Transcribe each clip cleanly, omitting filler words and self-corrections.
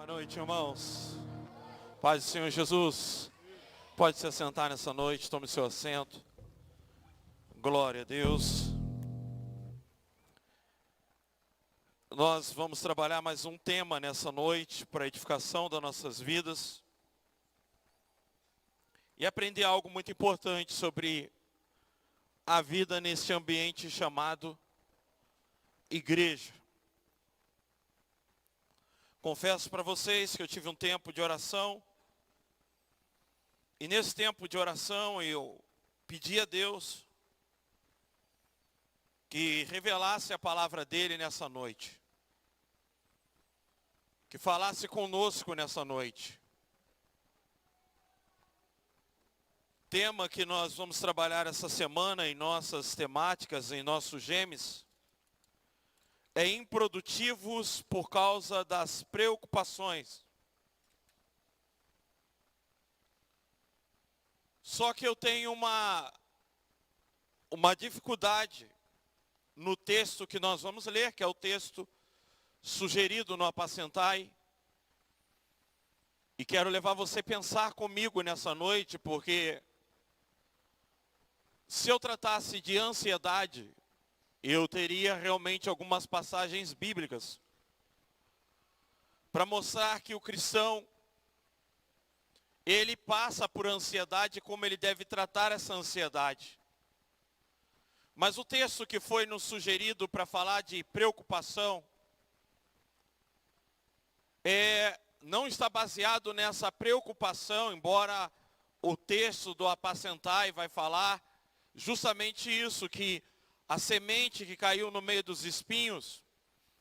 Boa noite, irmãos. Paz do Senhor Jesus. Pode se assentar nessa noite, tome seu assento. Glória a Deus. Nós vamos trabalhar mais um tema nessa noite para a edificação das nossas vidas. E aprender algo muito importante sobre a vida neste ambiente chamado igreja. Confesso para vocês que eu tive um tempo de oração. E nesse tempo de oração eu pedi a Deus que revelasse a palavra dele nessa noite. Que falasse conosco nessa noite. Tema que nós vamos trabalhar essa semana em nossas temáticas, em nossos gemes, é improdutivos por causa das preocupações. Só que eu tenho uma dificuldade no texto que nós vamos ler, que é o texto sugerido no Apacentai. E quero levar você a pensar comigo nessa noite, porque se eu tratasse de ansiedade, eu teria realmente algumas passagens bíblicas para mostrar que o cristão, ele passa por ansiedade, como ele deve tratar essa ansiedade. Mas o texto que foi nos sugerido para falar de preocupação, não está baseado nessa preocupação, embora o texto do Apacentai vai falar justamente isso, que a semente que caiu no meio dos espinhos,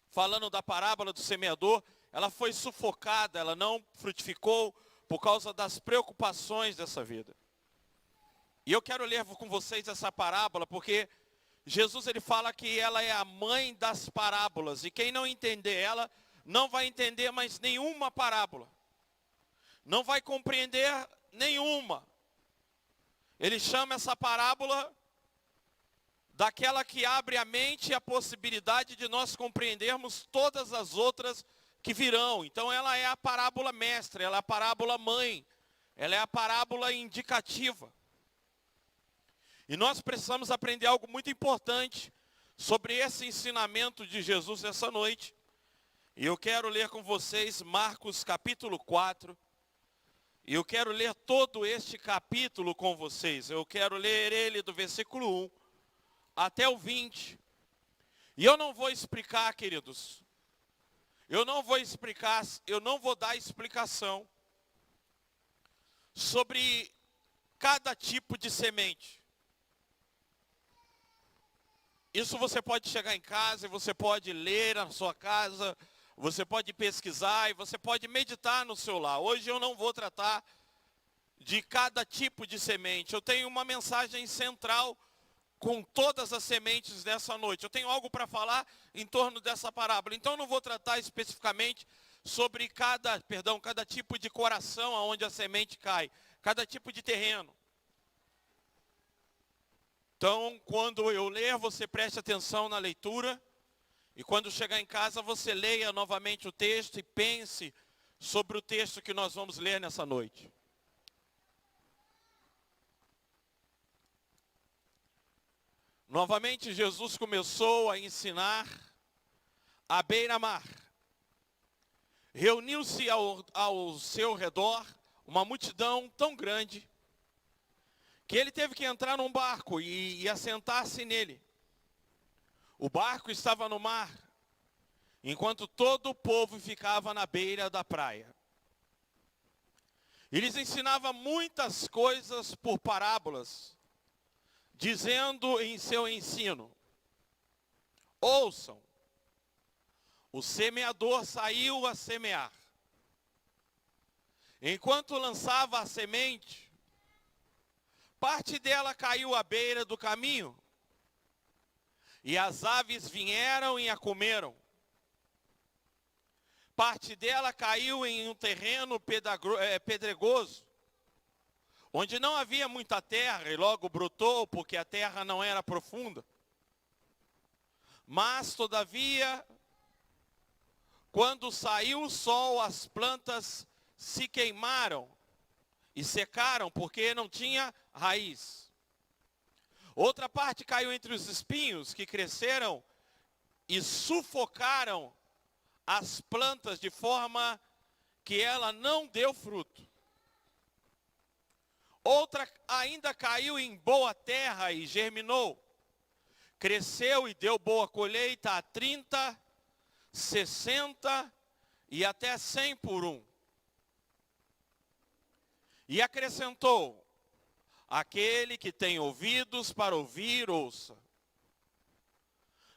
falando da parábola do semeador, ela foi sufocada, ela não frutificou por causa das preocupações dessa vida. E eu quero ler com vocês essa parábola, porque Jesus ele fala que ela é a mãe das parábolas, e quem não entender ela, não vai entender mais nenhuma parábola. Não vai compreender nenhuma. Ele chama essa parábola daquela que abre a mente e a possibilidade de nós compreendermos todas as outras que virão. Então ela é a parábola mestra, ela é a parábola mãe, ela é a parábola indicativa. E nós precisamos aprender algo muito importante sobre esse ensinamento de Jesus essa noite. E eu quero ler com vocês Marcos capítulo 4. E eu quero ler todo este capítulo com vocês. Eu quero ler ele do versículo 1 até o 20. E eu não vou explicar, queridos. Eu não vou dar explicação sobre cada tipo de semente. Isso você pode chegar em casa e você pode ler na sua casa, você pode pesquisar e você pode meditar no seu lar. Hoje eu não vou tratar de cada tipo de semente. Eu tenho uma mensagem central com todas as sementes dessa noite. Eu tenho algo para falar em torno dessa parábola. Então eu não vou tratar especificamente sobre cada tipo de coração aonde a semente cai, cada tipo de terreno. Então, quando eu ler, você preste atenção na leitura. E quando chegar em casa, você leia novamente o texto e pense sobre o texto que nós vamos ler nessa noite. Novamente, Jesus começou a ensinar à beira-mar. Reuniu-se ao seu redor uma multidão tão grande que ele teve que entrar num barco e assentar-se nele. O barco estava no mar, enquanto todo o povo ficava na beira da praia. Ele ensinava muitas coisas por parábolas, dizendo em seu ensino: ouçam, o semeador saiu a semear. Enquanto lançava a semente, parte dela caiu à beira do caminho, e as aves vieram e a comeram. Parte dela caiu em um terreno pedregoso, onde não havia muita terra, e logo brotou, porque a terra não era profunda. Mas, todavia, quando saiu o sol, as plantas se queimaram e secaram, porque não tinha raiz. Outra parte caiu entre os espinhos, que cresceram e sufocaram as plantas de forma que ela não deu fruto. Outra ainda caiu em boa terra e germinou. Cresceu e deu boa colheita a 30, 60 e até 100 por um. E acrescentou: aquele que tem ouvidos para ouvir, ouça.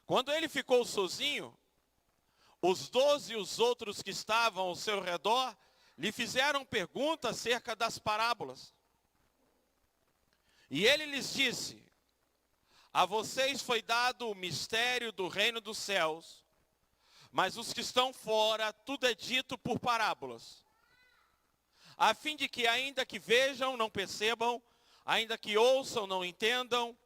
Quando ele ficou sozinho, os 12 e os outros que estavam ao seu redor lhe fizeram perguntas acerca das parábolas. E ele lhes disse: a vocês foi dado o mistério do reino dos céus, mas os que estão fora, tudo é dito por parábolas, a fim de que ainda que vejam, não percebam, ainda que ouçam, não entendam,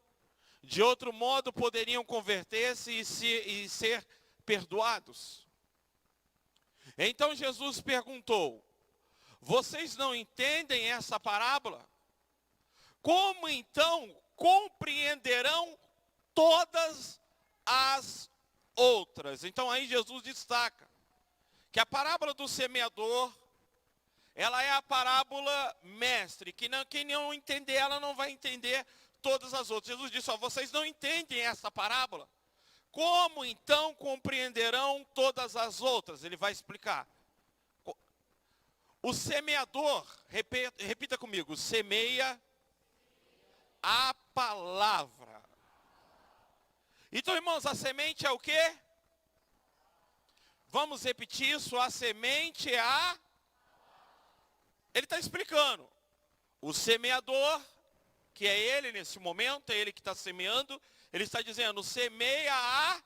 de outro modo poderiam converter-se e ser perdoados. Então Jesus perguntou: vocês não entendem essa parábola? Como então compreenderão todas as outras? Então aí Jesus destaca que a parábola do semeador, ela é a parábola mestre, que quem não entender ela não vai entender todas as outras. Jesus disse: vocês não entendem essa parábola? Como então compreenderão todas as outras? Ele vai explicar. O semeador, repita comigo, semeia a palavra. Então, irmãos, a semente é o quê? Vamos repetir isso, a semente é a... Ele está explicando. O semeador, que é ele nesse momento, é ele que está semeando, ele está dizendo: semeia a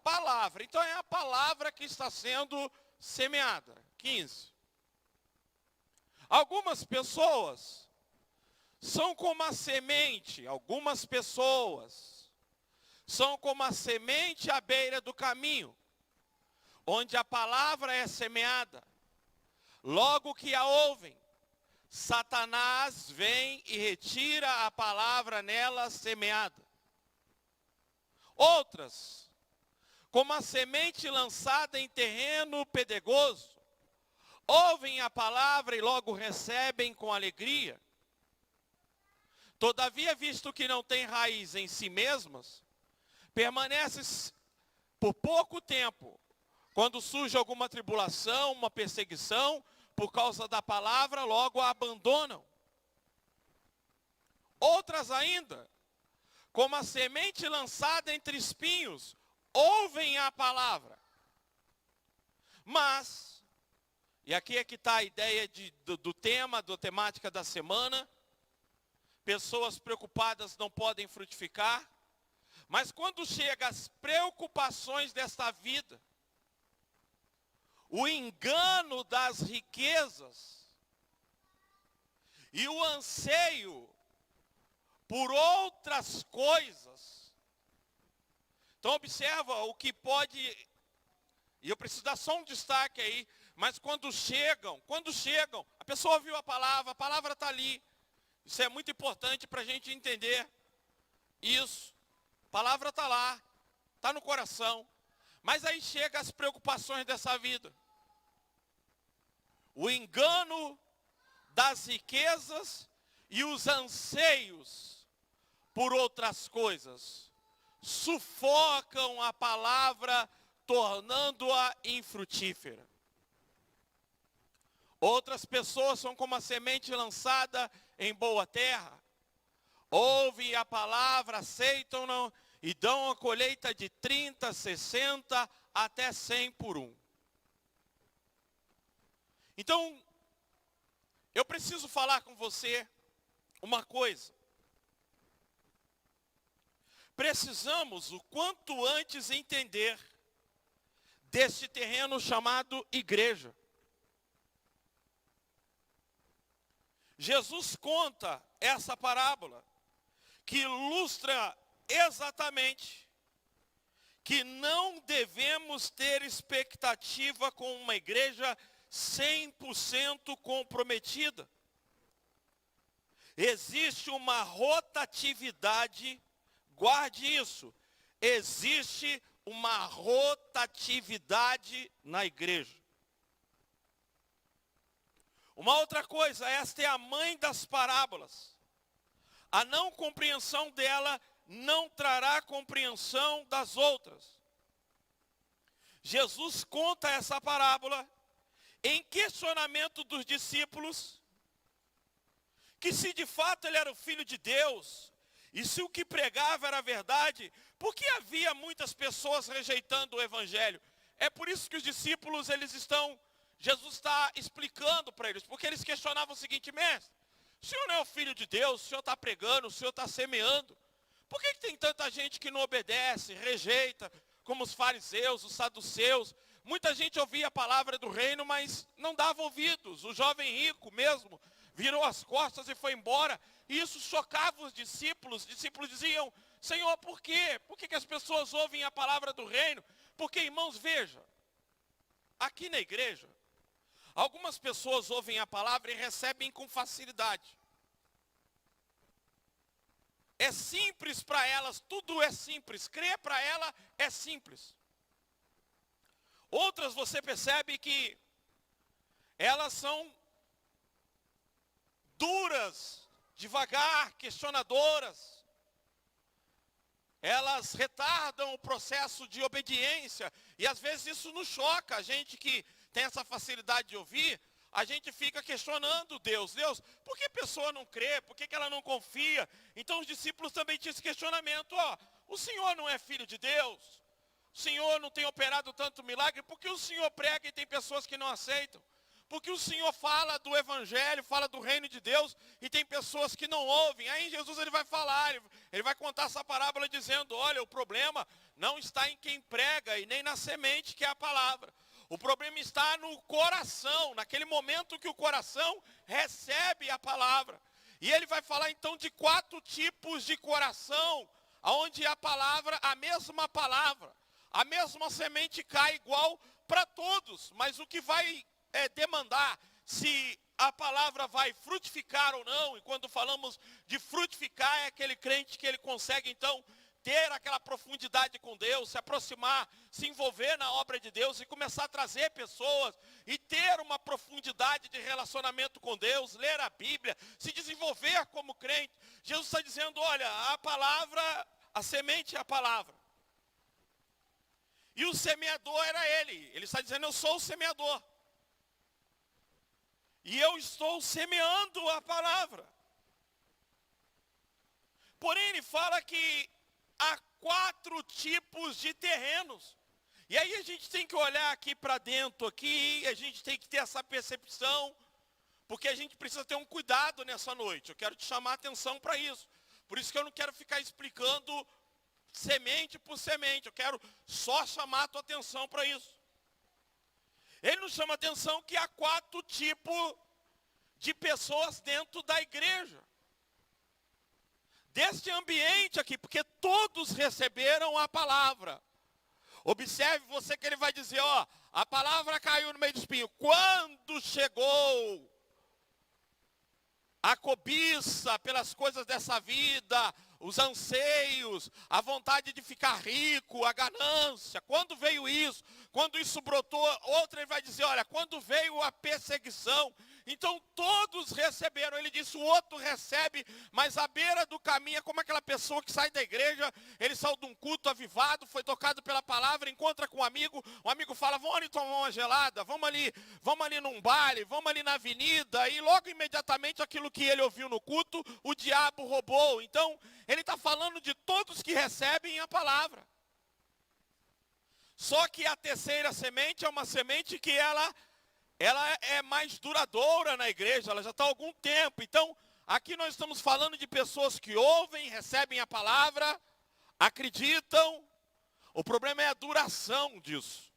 palavra. Então é a palavra que está sendo semeada. 15. Algumas pessoas são como a semente, algumas pessoas são como a semente à beira do caminho, onde a palavra é semeada. Logo que a ouvem, Satanás vem e retira a palavra nela semeada. Outras, como a semente lançada em terreno pedregoso, ouvem a palavra e logo recebem com alegria. Todavia, visto que não tem raiz em si mesmas, permanecem por pouco tempo. Quando surge alguma tribulação, uma perseguição, por causa da palavra, logo a abandonam. Outras ainda, como a semente lançada entre espinhos, ouvem a palavra. Mas, e aqui é que está a ideia do tema, da temática da semana, pessoas preocupadas não podem frutificar, mas quando chegam as preocupações desta vida, o engano das riquezas e o anseio por outras coisas. Então observa o que pode, e eu preciso dar só um destaque aí, mas quando chegam, a pessoa ouviu a palavra está ali. Isso é muito importante para a gente entender isso. A palavra está lá, está no coração. Mas aí chegam as preocupações dessa vida. O engano das riquezas e os anseios por outras coisas sufocam a palavra, tornando-a infrutífera. Outras pessoas são como a semente lançada em boa terra. Ouvem a palavra, aceitam-na e dão a colheita de 30, 60 até 100 por um. Então, eu preciso falar com você uma coisa. Precisamos o quanto antes entender deste terreno chamado igreja. Jesus conta essa parábola que ilustra exatamente que não devemos ter expectativa com uma igreja 100% comprometida. Existe uma rotatividade, guarde isso, existe uma rotatividade na igreja. Uma outra coisa, esta é a mãe das parábolas. A não compreensão dela não trará compreensão das outras. Jesus conta essa parábola em questionamento dos discípulos, que se de fato ele era o Filho de Deus, e se o que pregava era verdade, por que havia muitas pessoas rejeitando o Evangelho? É por isso que os discípulos, Jesus está explicando para eles, porque eles questionavam o seguinte: mestre, o senhor não é o Filho de Deus, o senhor está pregando, o senhor está semeando, por que tem tanta gente que não obedece, rejeita, como os fariseus, os saduceus? Muita gente ouvia a palavra do reino, mas não dava ouvidos. O jovem rico mesmo virou as costas e foi embora. E isso chocava os discípulos. Os discípulos diziam: Senhor, por quê? Por que as pessoas ouvem a palavra do reino? Porque, irmãos, veja, aqui na igreja, algumas pessoas ouvem a palavra e recebem com facilidade. É simples para elas, tudo é simples. Crer para ela é simples. Outras você percebe que elas são duras, devagar, questionadoras. Elas retardam o processo de obediência. E às vezes isso nos choca. A gente que tem essa facilidade de ouvir, a gente fica questionando Deus. Deus, por que a pessoa não crê? Por que ela não confia? Então os discípulos também tinham esse questionamento. O Senhor não é Filho de Deus? O Senhor não tem operado tanto milagre? Por que o Senhor prega e tem pessoas que não aceitam? Porque o Senhor fala do Evangelho, fala do reino de Deus, e tem pessoas que não ouvem. Aí Jesus ele vai falar, ele vai contar essa parábola dizendo: olha, o problema não está em quem prega e nem na semente que é a palavra. O problema está no coração, naquele momento que o coração recebe a palavra. E ele vai falar então de 4 tipos de coração, onde a palavra, a mesma palavra, a mesma semente cai igual para todos, mas o que vai demandar se a palavra vai frutificar ou não. E quando falamos de frutificar, é aquele crente que ele consegue então ter aquela profundidade com Deus, se aproximar, se envolver na obra de Deus e começar a trazer pessoas e ter uma profundidade de relacionamento com Deus, ler a Bíblia, se desenvolver como crente. Jesus está dizendo: olha, a palavra, a semente é a palavra. E o semeador era ele. Ele está dizendo: eu sou o semeador. E eu estou semeando a palavra. Porém, ele fala que há 4 tipos de terrenos. E aí a gente tem que olhar aqui para dentro, aqui, a gente tem que ter essa percepção, porque a gente precisa ter um cuidado nessa noite. Eu quero te chamar a atenção para isso. Por isso que eu não quero ficar explicando semente por semente. Eu quero só chamar a tua atenção para isso. Ele nos chama a atenção que há 4 tipos de pessoas dentro da igreja. Deste ambiente aqui, porque todos receberam a palavra. Observe você que ele vai dizer, a palavra caiu no meio do espinho. Quando chegou a cobiça pelas coisas dessa vida, os anseios, a vontade de ficar rico, a ganância, quando veio isso, quando isso brotou, outra ele vai dizer, olha, quando veio a perseguição, então todos receberam. Ele disse, o outro recebe, mas à beira do caminho é como aquela pessoa que sai da igreja, ele saiu de um culto avivado, foi tocado pela palavra, encontra com um amigo, o amigo fala, vamos ali tomar uma gelada, vamos ali num baile, vamos ali na avenida, e logo imediatamente aquilo que ele ouviu no culto, o diabo roubou. Então, ele está falando de todos que recebem a palavra. Só que a terceira semente é uma semente que ela é mais duradoura na igreja, ela já está há algum tempo. Então, aqui nós estamos falando de pessoas que ouvem, recebem a palavra, acreditam. O problema é a duração disso.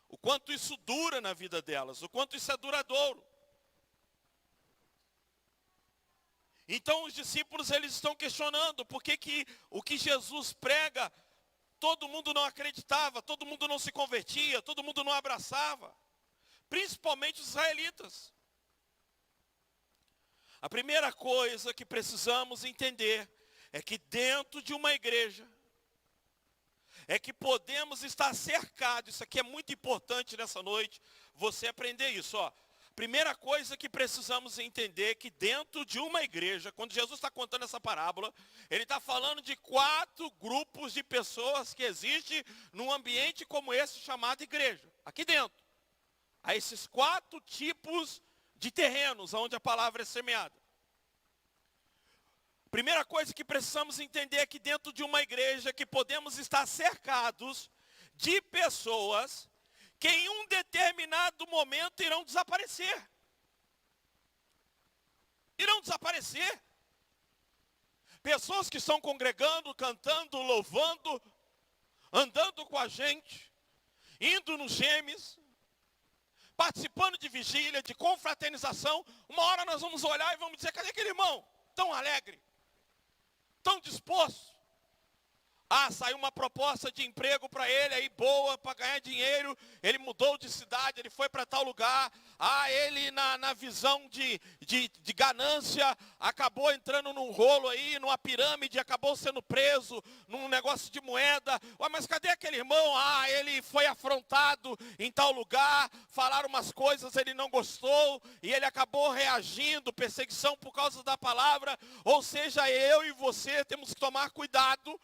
O quanto isso dura na vida delas, o quanto isso é duradouro. Então os discípulos eles estão questionando por que o que Jesus prega, todo mundo não acreditava, todo mundo não se convertia, todo mundo não abraçava, principalmente os israelitas. A primeira coisa que precisamos entender é que dentro de uma igreja, é que podemos estar cercados. Isso aqui é muito importante nessa noite, você aprender isso. Primeira coisa que precisamos entender é que dentro de uma igreja, quando Jesus está contando essa parábola, ele está falando de 4 grupos de pessoas que existem num ambiente como esse chamado igreja. Aqui dentro. Há esses 4 tipos de terrenos onde a palavra é semeada. Primeira coisa que precisamos entender é que dentro de uma igreja que podemos estar cercados de pessoas que em um determinado momento irão desaparecer. Irão desaparecer. Pessoas que estão congregando, cantando, louvando, andando com a gente, indo nos GEMES, participando de vigília, de confraternização. Uma hora nós vamos olhar e vamos dizer, cadê aquele irmão tão alegre? Tão disposto. Saiu uma proposta de emprego para ele aí, boa, para ganhar dinheiro. Ele mudou de cidade, ele foi para tal lugar. Ele na visão de ganância, acabou entrando num rolo aí, numa pirâmide, acabou sendo preso, num negócio de moeda. Mas cadê aquele irmão? Ele foi afrontado em tal lugar, falaram umas coisas, ele não gostou, e ele acabou reagindo, perseguição por causa da palavra. Ou seja, eu e você temos que tomar cuidado,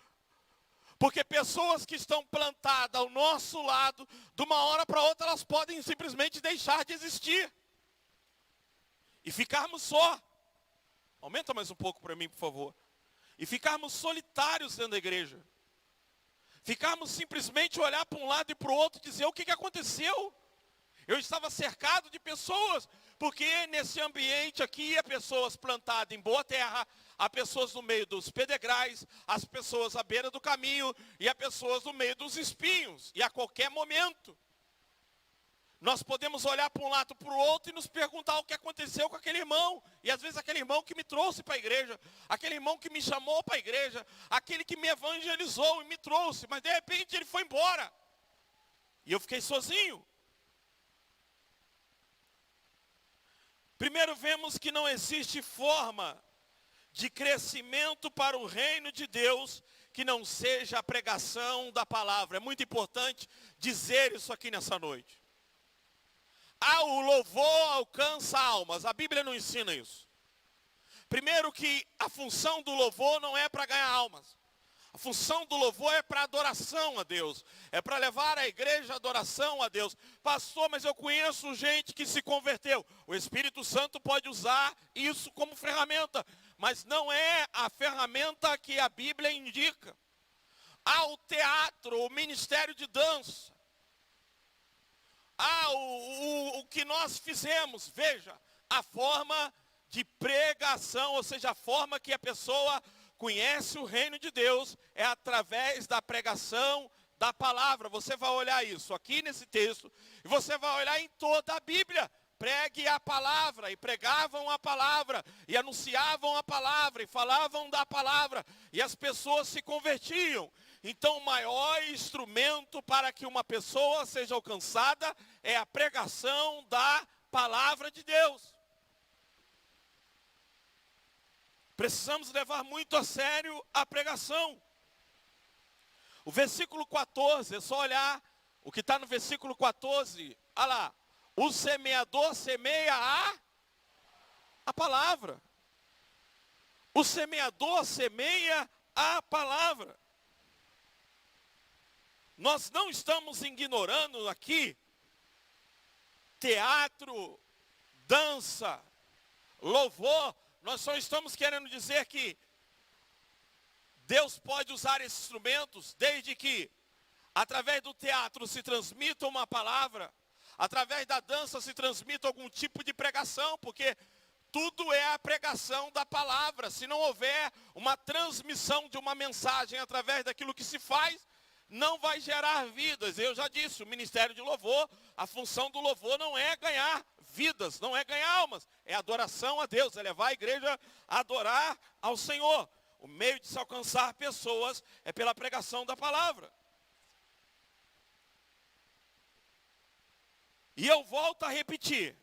porque pessoas que estão plantadas ao nosso lado, de uma hora para outra, elas podem simplesmente deixar de existir. E ficarmos só. Aumenta mais um pouco para mim, por favor. E ficarmos solitários dentro da igreja. Ficarmos simplesmente olhar para um lado e para o outro e dizer, o que aconteceu? Eu estava cercado de pessoas, porque nesse ambiente aqui há pessoas plantadas em boa terra, há pessoas no meio dos pedregais, as pessoas à beira do caminho e há pessoas no meio dos espinhos. E a qualquer momento, nós podemos olhar para um lado para o outro e nos perguntar o que aconteceu com aquele irmão. E às vezes aquele irmão que me trouxe para a igreja, aquele irmão que me chamou para a igreja, aquele que me evangelizou e me trouxe, mas de repente ele foi embora. E eu fiquei sozinho. Primeiro vemos que não existe forma de crescimento para o reino de Deus que não seja a pregação da palavra. É muito importante dizer isso aqui nessa noite. O louvor alcança almas. A Bíblia não ensina isso. Primeiro que a função do louvor não é para ganhar almas. A função do louvor é para adoração a Deus. É para levar a igreja a adoração a Deus. Pastor, mas eu conheço gente que se converteu. O Espírito Santo pode usar isso como ferramenta. Mas não é a ferramenta que a Bíblia indica. Há o teatro, o ministério de dança. Há o que nós fizemos. Veja, a forma de pregação, ou seja, a forma que a pessoa conhece o reino de Deus é através da pregação da palavra. Você vai olhar isso aqui nesse texto e você vai olhar em toda a Bíblia. Pregue a palavra, e pregavam a palavra, e anunciavam a palavra, e falavam da palavra, e as pessoas se convertiam. Então o maior instrumento para que uma pessoa seja alcançada é a pregação da palavra de Deus. Precisamos levar muito a sério a pregação. O versículo 14, é só olhar o que está no versículo 14. Olha lá. O semeador semeia a palavra. O semeador semeia a palavra. Nós não estamos ignorando aqui teatro, dança, louvor. Nós só estamos querendo dizer que Deus pode usar esses instrumentos desde que através do teatro se transmita uma palavra, através da dança se transmita algum tipo de pregação, porque tudo é a pregação da palavra. Se não houver uma transmissão de uma mensagem através daquilo que se faz, não vai gerar vidas. Eu já disse, o ministério de louvor, a função do louvor não é ganhar vidas, não é ganhar almas, é adoração a Deus, é levar a igreja a adorar ao Senhor. O meio de se alcançar pessoas é pela pregação da palavra. E eu volto a repetir.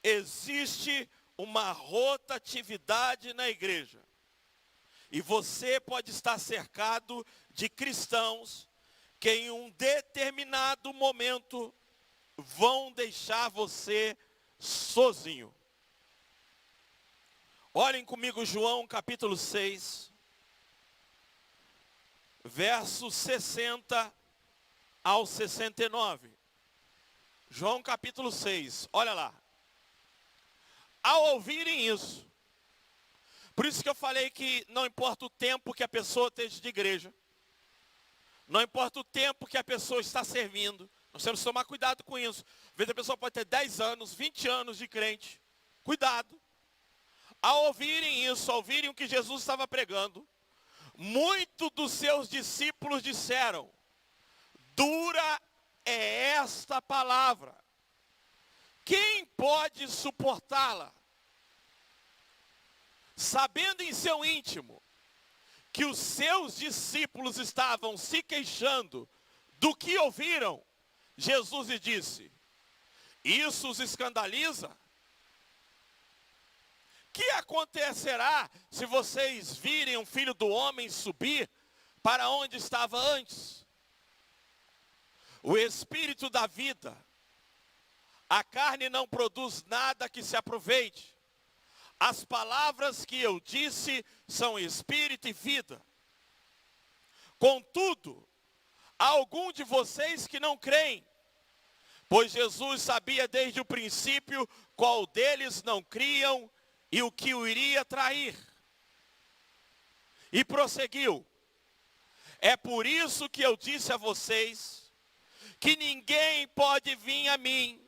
Existe uma rotatividade na igreja. E você pode estar cercado de cristãos que em um determinado momento vão deixar você sozinho. Olhem comigo João capítulo 6, versos 60 ao 69. João capítulo 6, olha lá. Ao ouvirem isso, por isso que eu falei que não importa o tempo que a pessoa esteja de igreja, não importa o tempo que a pessoa está servindo, nós temos que tomar cuidado com isso. Às vezes a pessoa pode ter 10 anos, 20 anos de crente, cuidado. Ao ouvirem isso, ao ouvirem o que Jesus estava pregando, muitos dos seus discípulos disseram, dura é esta palavra, quem pode suportá-la? Sabendo em seu íntimo que os seus discípulos estavam se queixando do que ouviram, Jesus lhe disse, isso os escandaliza? Que acontecerá se vocês virem um filho do homem subir para onde estava antes? O espírito da vida, a carne não produz nada que se aproveite. As palavras que eu disse são espírito e vida. Contudo, há algum de vocês que não creem, pois Jesus sabia desde o princípio qual deles não criam e o que o iria trair. E prosseguiu, é por isso que eu disse a vocês, que ninguém pode vir a mim,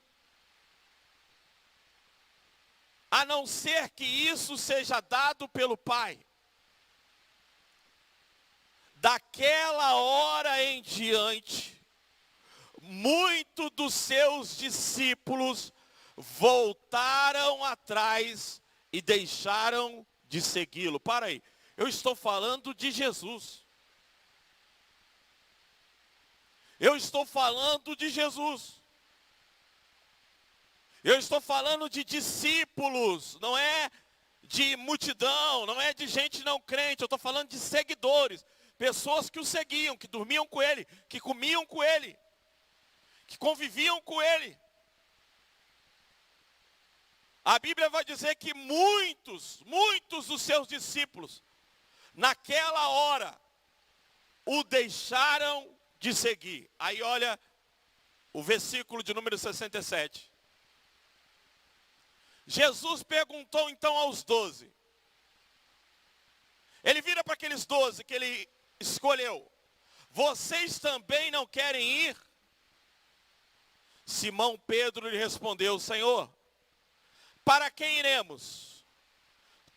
a não ser que isso seja dado pelo Pai. Daquela hora em diante, muitos dos seus discípulos voltaram atrás e deixaram de segui-lo. Para aí, eu estou falando de Jesus. Eu estou falando de Jesus. Eu estou falando de discípulos, não é de multidão, não é de gente não crente. Eu estou falando de seguidores, pessoas que o seguiam, que dormiam com ele, que comiam com ele, que conviviam com ele. A Bíblia vai dizer que muitos dos seus discípulos, naquela hora, o deixaram de seguir. Aí olha o versículo de número 67. Jesus perguntou então aos 12. Ele vira para aqueles 12 que ele escolheu. Vocês também não querem ir? Simão Pedro lhe respondeu, Senhor, para quem iremos?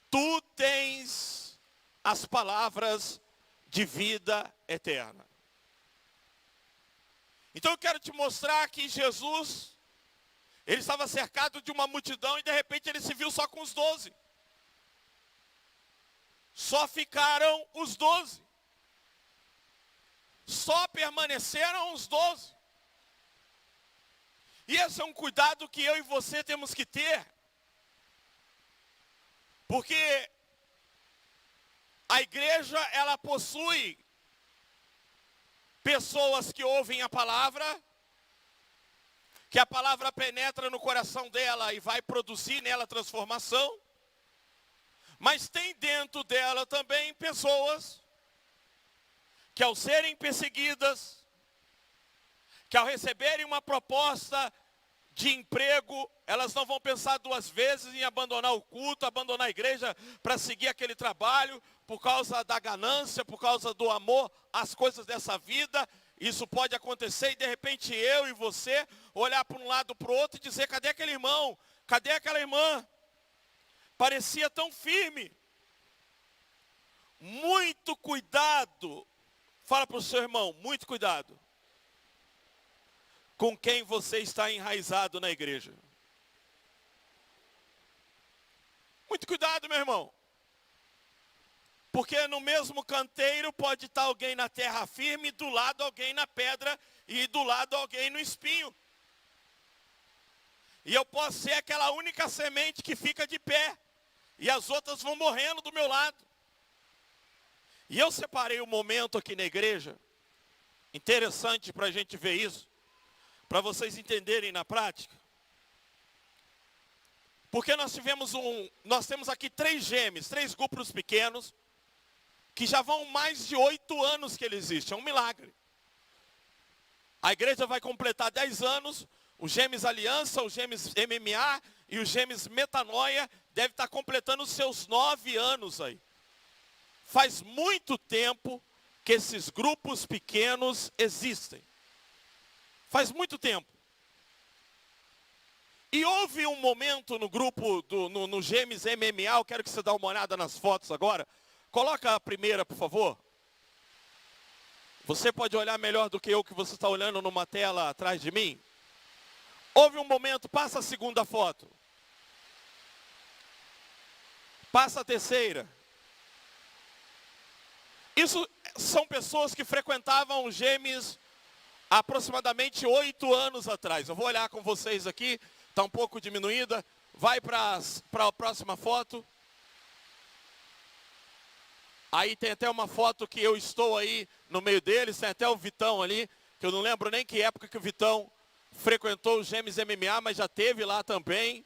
Tu tens as palavras de vida eterna. Então eu quero te mostrar que Jesus, ele estava cercado de uma multidão e de repente ele se viu só com os 12. Só ficaram os 12. Só permaneceram os 12. E esse é um cuidado que eu e você temos que ter. Porque a igreja, ela possui pessoas que ouvem a palavra, que a palavra penetra no coração dela e vai produzir nela transformação. Mas tem dentro dela também pessoas que ao serem perseguidas, que ao receberem uma proposta de emprego, elas não vão pensar duas vezes em abandonar o culto, abandonar a igreja para seguir aquele trabalho, por causa da ganância, por causa do amor às coisas dessa vida. Isso pode acontecer e de repente eu e você olhar para um lado para o outro e dizer, cadê aquele irmão? Cadê aquela irmã? Parecia tão firme. Muito cuidado. Fala para o seu irmão, muito cuidado com quem você está enraizado na igreja. Muito cuidado, meu irmão. Porque no mesmo canteiro pode estar alguém na terra firme, do lado alguém na pedra e do lado alguém no espinho. E eu posso ser aquela única semente que fica de pé. E as outras vão morrendo do meu lado. E eu separei um momento aqui na igreja, interessante para a gente ver isso, para vocês entenderem na prática. Porque nós temos aqui 3 gêmeos, 3 grupos pequenos, que já vão mais de 8 anos que ele existe, é um milagre. A igreja vai completar 10 anos, os gêmeos Aliança, os gêmeos MMA e os gêmeos Metanoia devem estar completando os seus 9 anos aí. Faz muito tempo que esses grupos pequenos existem. Faz muito tempo. E houve um momento no grupo, no Gêmeos MMA, eu quero que você dê uma olhada nas fotos agora. Coloca a primeira, por favor. Você pode olhar melhor do que eu, que você está olhando numa tela atrás de mim. Houve um momento, passa a segunda foto. Passa a terceira. Isso são pessoas que frequentavam os Gêmeos há aproximadamente 8 anos atrás. Eu vou olhar com vocês aqui, está um pouco diminuída. Vai para a próxima foto. Aí tem até uma foto que eu estou aí no meio deles, tem até o Vitão ali, que eu não lembro nem que época que o Vitão frequentou os Gêmeos MMA, mas já teve lá também.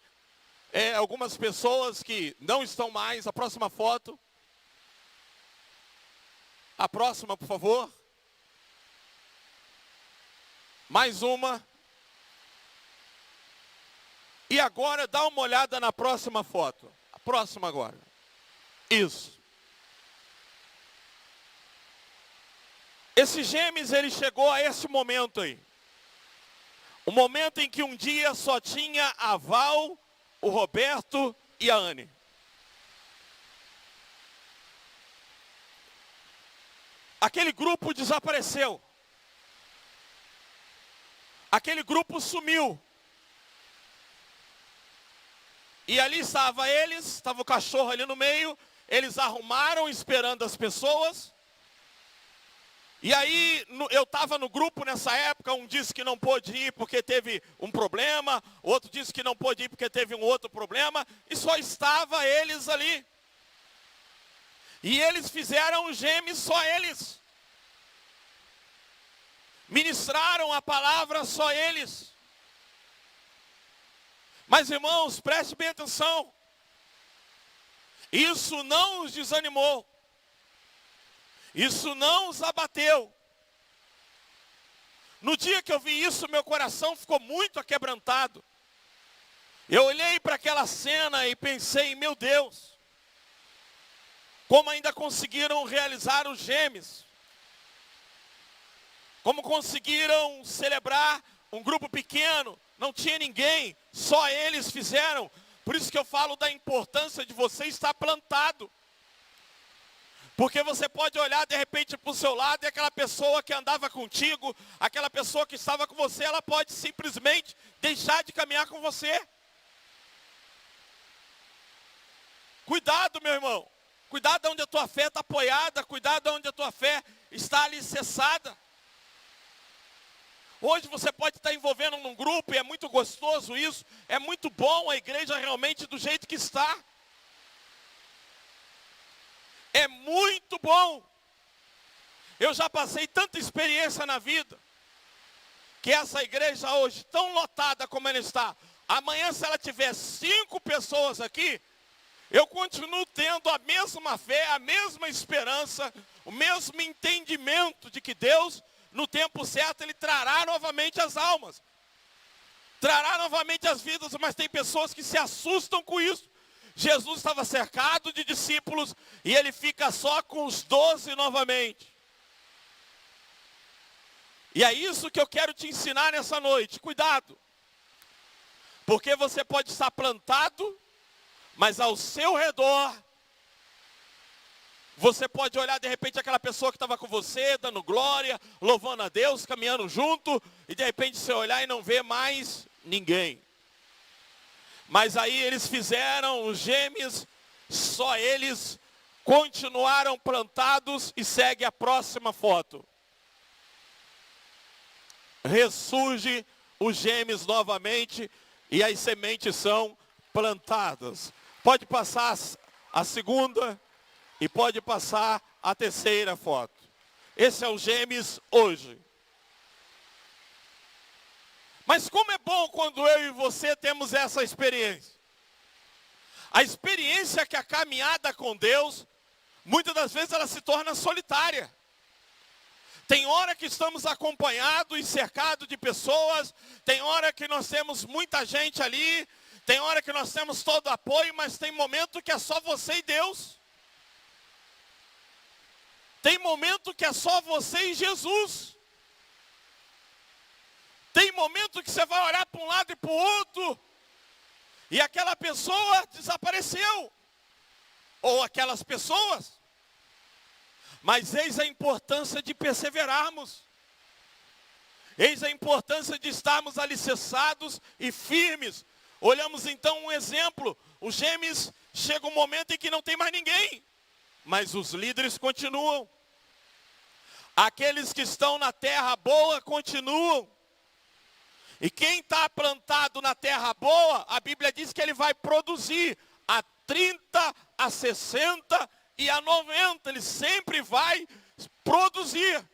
Algumas pessoas que não estão mais. A próxima foto. A próxima, por favor. Mais uma. E agora dá uma olhada na próxima foto. A próxima agora. Isso. Esse Gêmeos, ele chegou a esse momento aí. O momento em que um dia só tinha a Val, o Roberto e a Anne. Aquele grupo desapareceu. Aquele grupo sumiu. E ali estava eles, estava o cachorro ali no meio. Eles arrumaram esperando as pessoas. E aí, eu estava no grupo nessa época, um disse que não pôde ir porque teve um problema, outro disse que não pôde ir porque teve um outro problema, e só estava eles ali. E eles fizeram os Gêmeos, só eles. Ministraram a palavra, só eles. Mas irmãos, preste bem atenção. Isso não os desanimou. Isso não os abateu. No dia que eu vi isso, meu coração ficou muito aquebrantado. Eu olhei para aquela cena e pensei, meu Deus, como ainda conseguiram realizar os Gêmeos. Como conseguiram celebrar um grupo pequeno, não tinha ninguém, só eles fizeram. Por isso que eu falo da importância de você estar plantado. Porque você pode olhar de repente para o seu lado e aquela pessoa que andava contigo, aquela pessoa que estava com você, ela pode simplesmente deixar de caminhar com você. Cuidado, meu irmão. Cuidado onde a tua fé está apoiada, cuidado onde a tua fé está alicerçada. Hoje você pode estar envolvendo num grupo e é muito gostoso isso, é muito bom a igreja realmente do jeito que está. É muito bom. Eu já passei tanta experiência na vida, que essa igreja hoje, tão lotada como ela está, amanhã se ela tiver 5 pessoas aqui, eu continuo tendo a mesma fé, a mesma esperança, o mesmo entendimento de que Deus, no tempo certo, Ele trará novamente as almas. Trará novamente as vidas, mas tem pessoas que se assustam com isso. Jesus estava cercado de discípulos e ele fica só com os 12 novamente. E é isso que eu quero te ensinar nessa noite. Cuidado. Porque você pode estar plantado, mas ao seu redor, você pode olhar de repente aquela pessoa que estava com você, dando glória, louvando a Deus, caminhando junto, e de repente você olhar e não ver mais ninguém. Mas aí eles fizeram os Gêmeos, só eles continuaram plantados e segue a próxima foto. Ressurge os Gêmeos novamente e as sementes são plantadas. Pode passar a segunda e pode passar a terceira foto. Esse é o Gêmeos hoje. Mas como é bom quando eu e você temos essa experiência. A experiência é que a caminhada com Deus, muitas das vezes ela se torna solitária. Tem hora que estamos acompanhados e cercados de pessoas, tem hora que nós temos muita gente ali, tem hora que nós temos todo apoio, mas tem momento que é só você e Deus. Tem momento que é só você e Jesus. Tem momento que você vai olhar para um lado e para o outro, e aquela pessoa desapareceu. Ou aquelas pessoas. Mas eis a importância de perseverarmos. Eis a importância de estarmos alicerçados e firmes. Olhamos então um exemplo. Os Gêmeos, chega um momento em que não tem mais ninguém. Mas os líderes continuam. Aqueles que estão na terra boa continuam. E quem está plantado na terra boa, a Bíblia diz que ele vai produzir a 30, a 60 e a 90. Ele sempre vai produzir.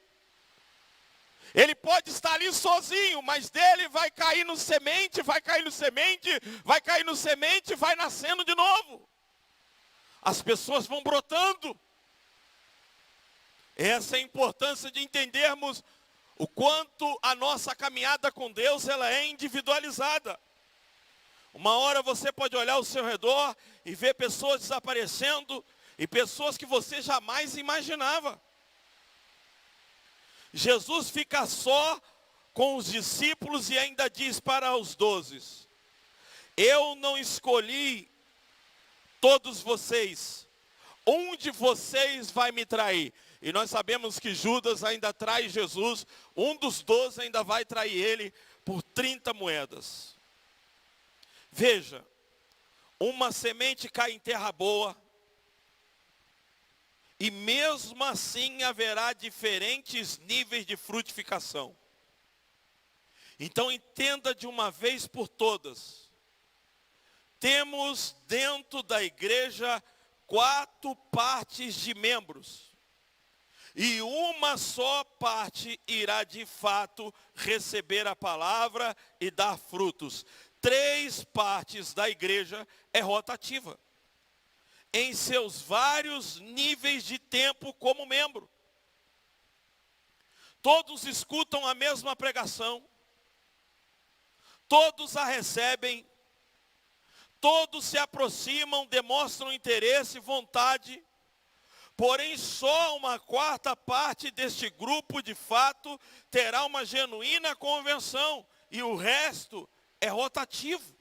Ele pode estar ali sozinho, mas dele vai cair no semente, vai cair no semente, vai cair no semente, vai nascendo de novo. As pessoas vão brotando. Essa é a importância de entendermos o quanto a nossa caminhada com Deus ela é individualizada. Uma hora você pode olhar ao seu redor e ver pessoas desaparecendo e pessoas que você jamais imaginava. Jesus fica só com os discípulos e ainda diz para os 12: eu não escolhi todos vocês, um de vocês vai me trair. E nós sabemos que Judas ainda trai Jesus, um dos 12 ainda vai trair ele por 30 moedas. Veja, uma semente cai em terra boa, e mesmo assim haverá diferentes níveis de frutificação. Então entenda de uma vez por todas, temos dentro da igreja 4 partes de membros. E uma só parte irá de fato receber a palavra e dar frutos. 3 partes da igreja é rotativa, em seus vários níveis de tempo como membro. Todos escutam a mesma pregação, todos a recebem, todos se aproximam, demonstram interesse e vontade. Porém, só uma 4ª parte deste grupo, de fato, terá uma genuína conversão. E o resto é rotativo.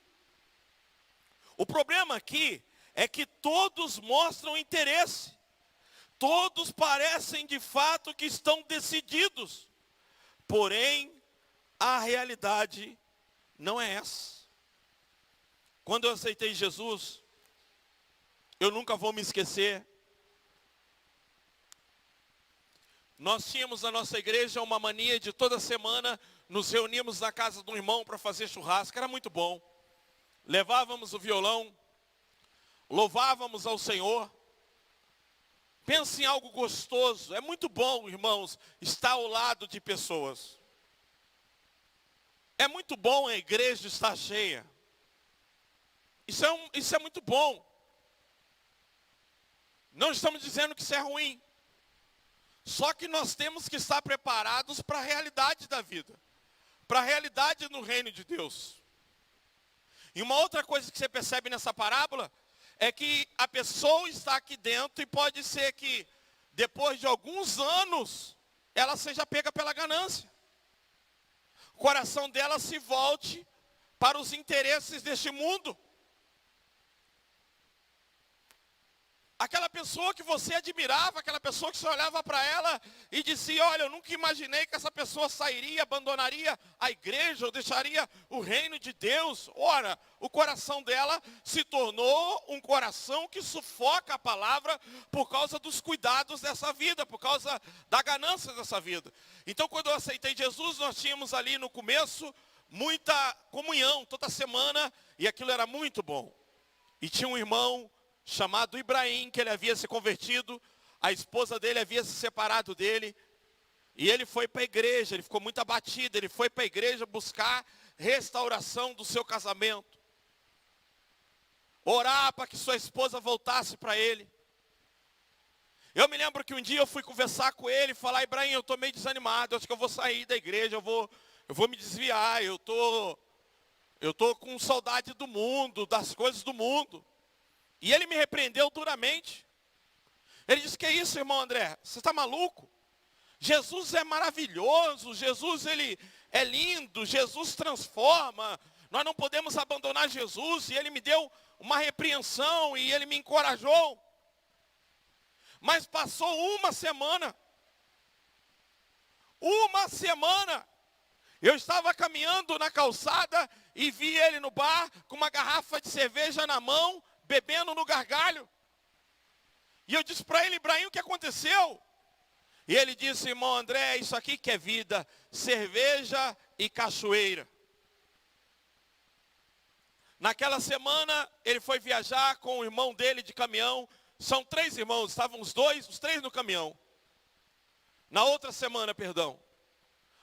O problema aqui é que todos mostram interesse. Todos parecem, de fato, que estão decididos. Porém, a realidade não é essa. Quando eu aceitei Jesus, eu nunca vou me esquecer. Nós tínhamos na nossa igreja uma mania de toda semana nos reunirmos na casa de um irmão para fazer churrasco. Era muito bom. Levávamos o violão, louvávamos ao Senhor. Pense em algo gostoso. É muito bom, irmãos, estar ao lado de pessoas. É muito bom a igreja estar cheia. Isso é muito bom. Não estamos dizendo que isso é ruim. Só que nós temos que estar preparados para a realidade da vida. Para a realidade no reino de Deus. E uma outra coisa que você percebe nessa parábola é que a pessoa está aqui dentro e pode ser que depois de alguns anos ela seja pega pela ganância. O coração dela se volte para os interesses deste mundo. Aquela pessoa que você admirava, aquela pessoa que você olhava para ela e dizia: olha, eu nunca imaginei que essa pessoa sairia, abandonaria a igreja, ou deixaria o reino de Deus. Ora, o coração dela se tornou um coração que sufoca a palavra por causa dos cuidados dessa vida, por causa da ganância dessa vida. Então, quando eu aceitei Jesus, nós tínhamos ali no começo muita comunhão toda semana, e aquilo era muito bom. E tinha um irmão chamado Ibrahim, que ele havia se convertido, a esposa dele havia se separado dele, e ele foi para a igreja, ele ficou muito abatido, ele foi para a igreja buscar restauração do seu casamento, orar para que sua esposa voltasse para ele. Eu me lembro que um dia eu fui conversar com ele e falar: Ibrahim, eu estou meio desanimado, acho que eu vou sair da igreja, eu vou me desviar, eu tô com saudade do mundo, das coisas do mundo. E ele me repreendeu duramente. Ele disse: que é isso, irmão André? Você está maluco? Jesus é maravilhoso, Jesus ele é lindo, Jesus transforma. Nós não podemos abandonar Jesus. E ele me deu uma repreensão e ele me encorajou. Mas passou uma semana, eu estava caminhando na calçada e vi ele no bar com uma garrafa de cerveja na mão, bebendo no gargalho. E eu disse para ele: Ibrahim, o que aconteceu? E ele disse: irmão André, isso aqui que é vida, cerveja e cachoeira. Naquela semana, ele foi viajar com o irmão dele de caminhão. São 3 irmãos, estavam os 3 no caminhão. Na outra semana,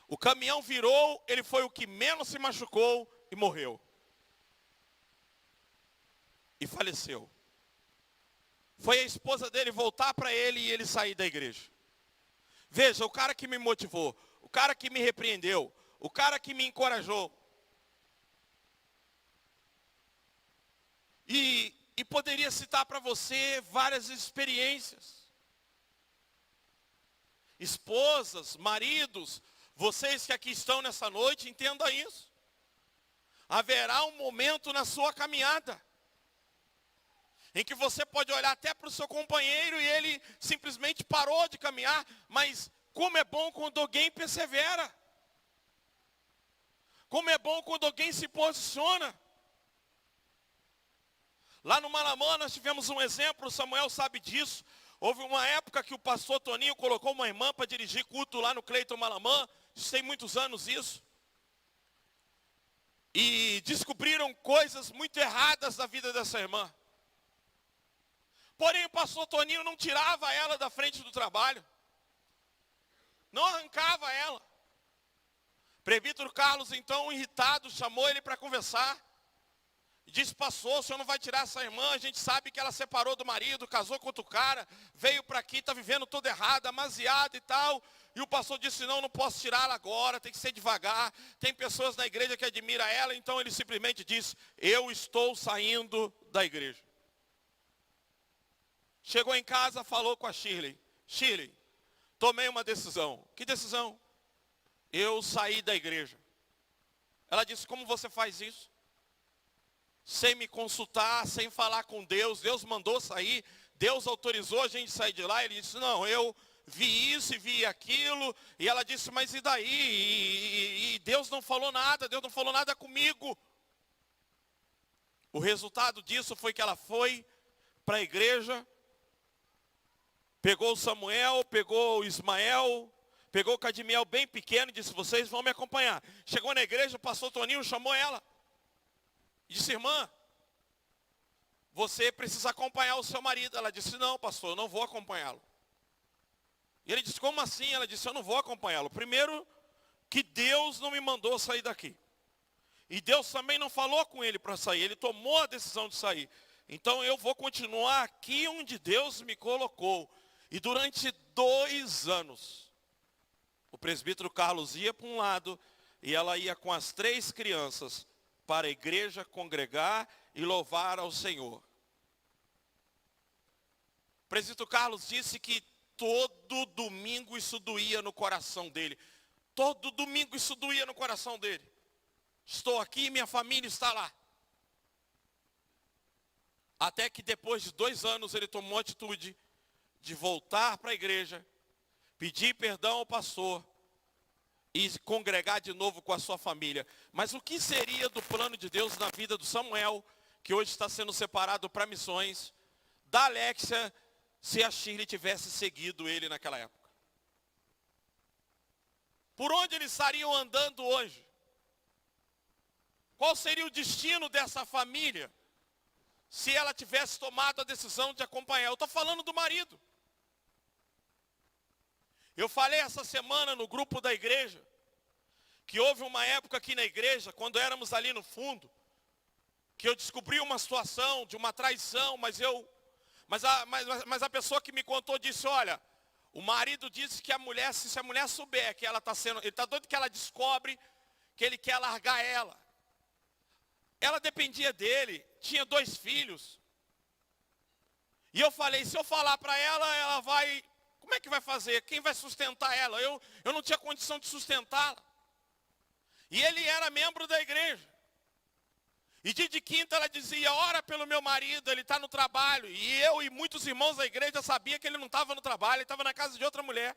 o caminhão virou, ele foi o que menos se machucou e morreu. E faleceu. Foi a esposa dele voltar para ele e ele sair da igreja. Veja, o cara que me motivou, o cara que me repreendeu, o cara que me encorajou. E poderia citar para você várias experiências. Esposas, maridos, vocês que aqui estão nessa noite, entenda isso. Haverá um momento na sua caminhada em que você pode olhar até para o seu companheiro e ele simplesmente parou de caminhar, mas como é bom quando alguém persevera. Como é bom quando alguém se posiciona. Lá no Malamã nós tivemos um exemplo, o Samuel sabe disso. Houve uma época que o pastor Toninho colocou uma irmã para dirigir culto lá no Cleiton Malamã. Isso tem muitos anos isso. E descobriram coisas muito erradas da vida dessa irmã. Porém o pastor Toninho não tirava ela da frente do trabalho. Não arrancava ela. Presbítero Carlos, então, irritado, chamou ele para conversar. E disse: pastor, o senhor não vai tirar essa irmã, a gente sabe que ela separou do marido, casou com outro cara, veio para aqui, está vivendo tudo errado, amaziada e tal. E o pastor disse: não posso tirá-la agora, tem que ser devagar. Tem pessoas na igreja que admiram ela, então ele simplesmente disse: eu estou saindo da igreja. Chegou em casa, falou com a Shirley: Shirley, tomei uma decisão. Que decisão? Eu saí da igreja. Ela disse: como você faz isso? Sem me consultar, sem falar com Deus. Deus mandou sair, Deus autorizou a gente sair de lá. Ele disse: não, eu vi isso e vi aquilo. E ela disse: mas e daí? E Deus não falou nada, Deus não falou nada comigo. O resultado disso foi que ela foi para a igreja, pegou o Samuel, pegou o Ismael, pegou o Cadmiel bem pequeno e disse: vocês vão me acompanhar. Chegou na igreja, o pastor Toninho chamou ela. E disse: irmã, você precisa acompanhar o seu marido. Ela disse: não, pastor, eu não vou acompanhá-lo. E ele disse: como assim? Ela disse: eu não vou acompanhá-lo. Primeiro, que Deus não me mandou sair daqui. E Deus também não falou com ele para sair. Ele tomou a decisão de sair. Então eu vou continuar aqui onde Deus me colocou. E durante 2 anos, o presbítero Carlos ia para um lado e ela ia com as 3 crianças para a igreja congregar e louvar ao Senhor. O presbítero Carlos disse que todo domingo isso doía no coração dele. Todo domingo isso doía no coração dele. Estou aqui, minha família está lá. Até que depois de 2 anos ele tomou a atitude de voltar para a igreja, pedir perdão ao pastor e congregar de novo com a sua família. Mas o que seria do plano de Deus na vida do Samuel, que hoje está sendo separado para missões, da Alexia, se a Shirley tivesse seguido ele naquela época? Por onde eles estariam andando hoje? Qual seria o destino dessa família se ela tivesse tomado a decisão de acompanhar? Eu estou falando do marido. Eu falei essa semana no grupo da igreja, que houve uma época aqui na igreja, quando éramos ali no fundo, que eu descobri uma situação de uma traição, mas a pessoa que me contou disse, olha, o marido disse que a mulher, se a mulher souber que ela está sendo, ele está doido que ela descobre que ele quer largar ela. Ela dependia dele, tinha 2 filhos. E eu falei, se eu falar para ela, ela vai, como é que vai fazer? Quem vai sustentar ela? Eu não tinha condição de sustentá-la. E ele era membro da igreja. E dia de quinta ela dizia, ora pelo meu marido, ele está no trabalho. E eu e muitos irmãos da igreja sabiam que ele não estava no trabalho, ele estava na casa de outra mulher.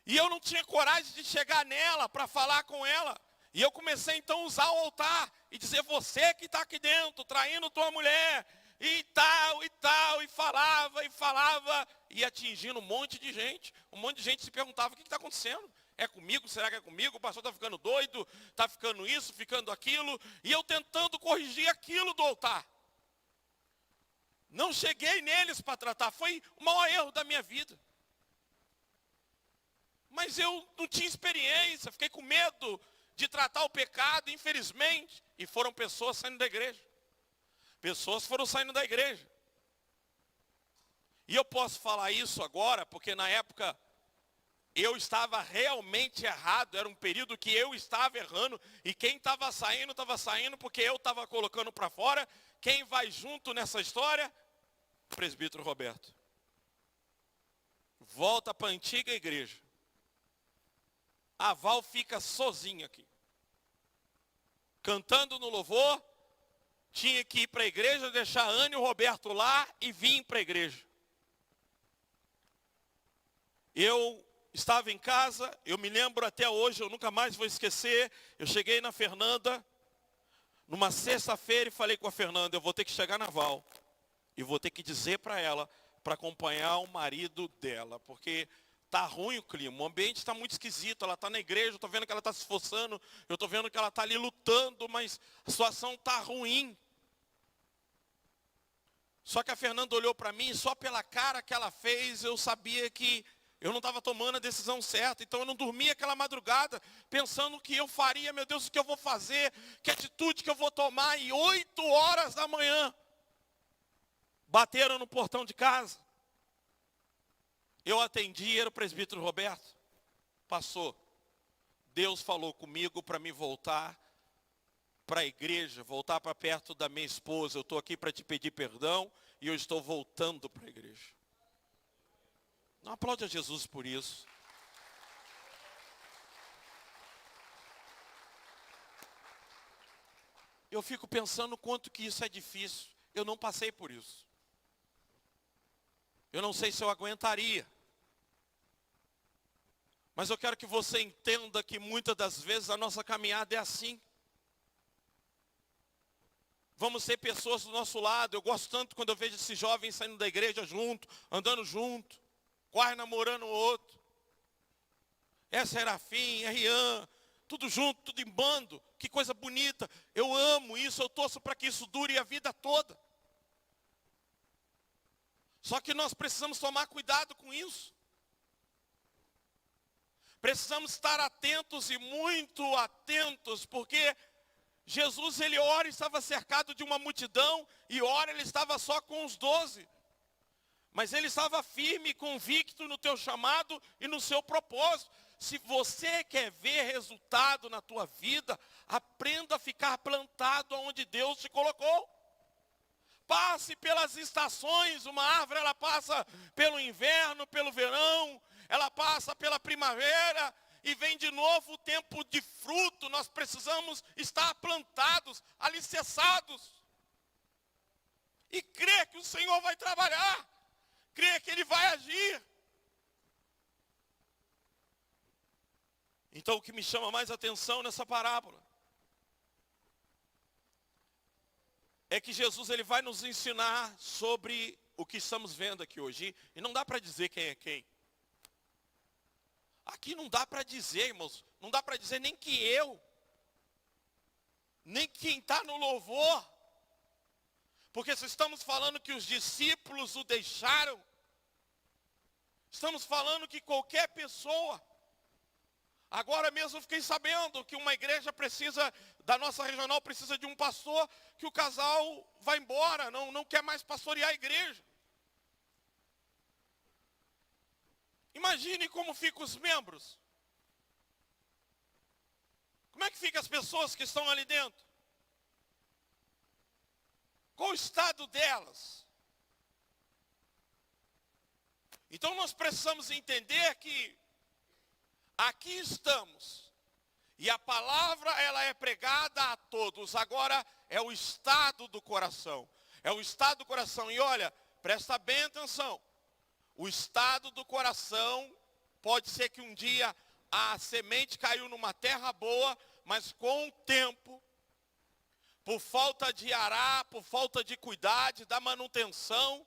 E eu não tinha coragem de chegar nela para falar com ela. E eu comecei então a usar o altar e dizer, você que está aqui dentro, traindo tua mulher, e tal, e falava, e atingindo um monte de gente. Um monte de gente se perguntava, o que está acontecendo? É comigo? Será que é comigo? O pastor está ficando doido, está ficando isso, ficando aquilo. E eu tentando corrigir aquilo do altar. Não cheguei neles para tratar, foi o maior erro da minha vida. Mas eu não tinha experiência, fiquei com medo de tratar o pecado, infelizmente. E foram pessoas saindo da igreja. Pessoas foram saindo da igreja. E eu posso falar isso agora, porque na época eu estava realmente errado. Era um período que eu estava errando. E quem estava saindo porque eu estava colocando para fora. Quem vai junto nessa história? O presbítero Roberto. Volta para a antiga igreja. A Val fica sozinha aqui. Cantando no louvor, tinha que ir para a igreja, deixar a Ana e o Roberto lá e vir para a igreja. Eu estava em casa, eu me lembro até hoje, eu nunca mais vou esquecer, eu cheguei na Fernanda, numa sexta-feira e falei com a Fernanda, eu vou ter que chegar na Val, e vou ter que dizer para ela, para acompanhar o marido dela, porque está ruim o clima, o ambiente está muito esquisito, ela está na igreja, eu estou vendo que ela está se esforçando, eu estou vendo que ela está ali lutando, mas a situação está ruim. Só que a Fernanda olhou para mim, só pela cara que ela fez, eu sabia que eu não estava tomando a decisão certa, então eu não dormia aquela madrugada, pensando o que eu faria, meu Deus, o que eu vou fazer, que atitude que eu vou tomar, e 8 horas da manhã, bateram no portão de casa. Eu atendi, era o presbítero Roberto. Passou. Deus falou comigo para me voltar para a igreja, voltar para perto da minha esposa. Eu estou aqui para te pedir perdão e eu estou voltando para a igreja. Não aplaude a Jesus por isso. Eu fico pensando quanto que isso é difícil. Eu não passei por isso. Eu não sei se eu aguentaria. Mas eu quero que você entenda que muitas das vezes a nossa caminhada é assim. Vamos ser pessoas do nosso lado. Eu gosto tanto quando eu vejo esses jovens saindo da igreja junto, andando junto, quase namorando o outro. É Serafim, é Rian, tudo junto, tudo em bando. Que coisa bonita. Eu amo isso, eu torço para que isso dure a vida toda. Só que nós precisamos tomar cuidado com isso. Precisamos estar atentos e muito atentos, porque Jesus, ele ora estava cercado de uma multidão, e ora ele estava só com os 12. Mas ele estava firme e convicto no teu chamado e no seu propósito. Se você quer ver resultado na tua vida, aprenda a ficar plantado onde Deus te colocou. Passe pelas estações, uma árvore ela passa pelo inverno, pelo verão, ela passa pela primavera e vem de novo o tempo de fruto. Nós precisamos estar plantados, alicerçados e crer que o Senhor vai trabalhar, crer que Ele vai agir. Então o que me chama mais atenção nessa parábola é que Jesus, ele vai nos ensinar sobre o que estamos vendo aqui hoje. E não dá para dizer quem é quem. Aqui não dá para dizer, irmãos. Não dá para dizer nem que eu. nem quem está no louvor. Porque se estamos falando que os discípulos o deixaram, estamos falando que qualquer pessoa. Agora mesmo eu fiquei sabendo que uma igreja precisa, da nossa regional, precisa de um pastor, que o casal vai embora, não quer mais pastorear a igreja. Imagine como ficam os membros. Como é que ficam as pessoas que estão ali dentro? Qual o estado delas? Então nós precisamos entender que aqui estamos. E a palavra ela é pregada a todos. Agora é o estado do coração. É o estado do coração. E olha, presta bem atenção. O estado do coração pode ser que um dia a semente caiu numa terra boa, mas com o tempo, por falta de arar, por falta de cuidar, de dar manutenção,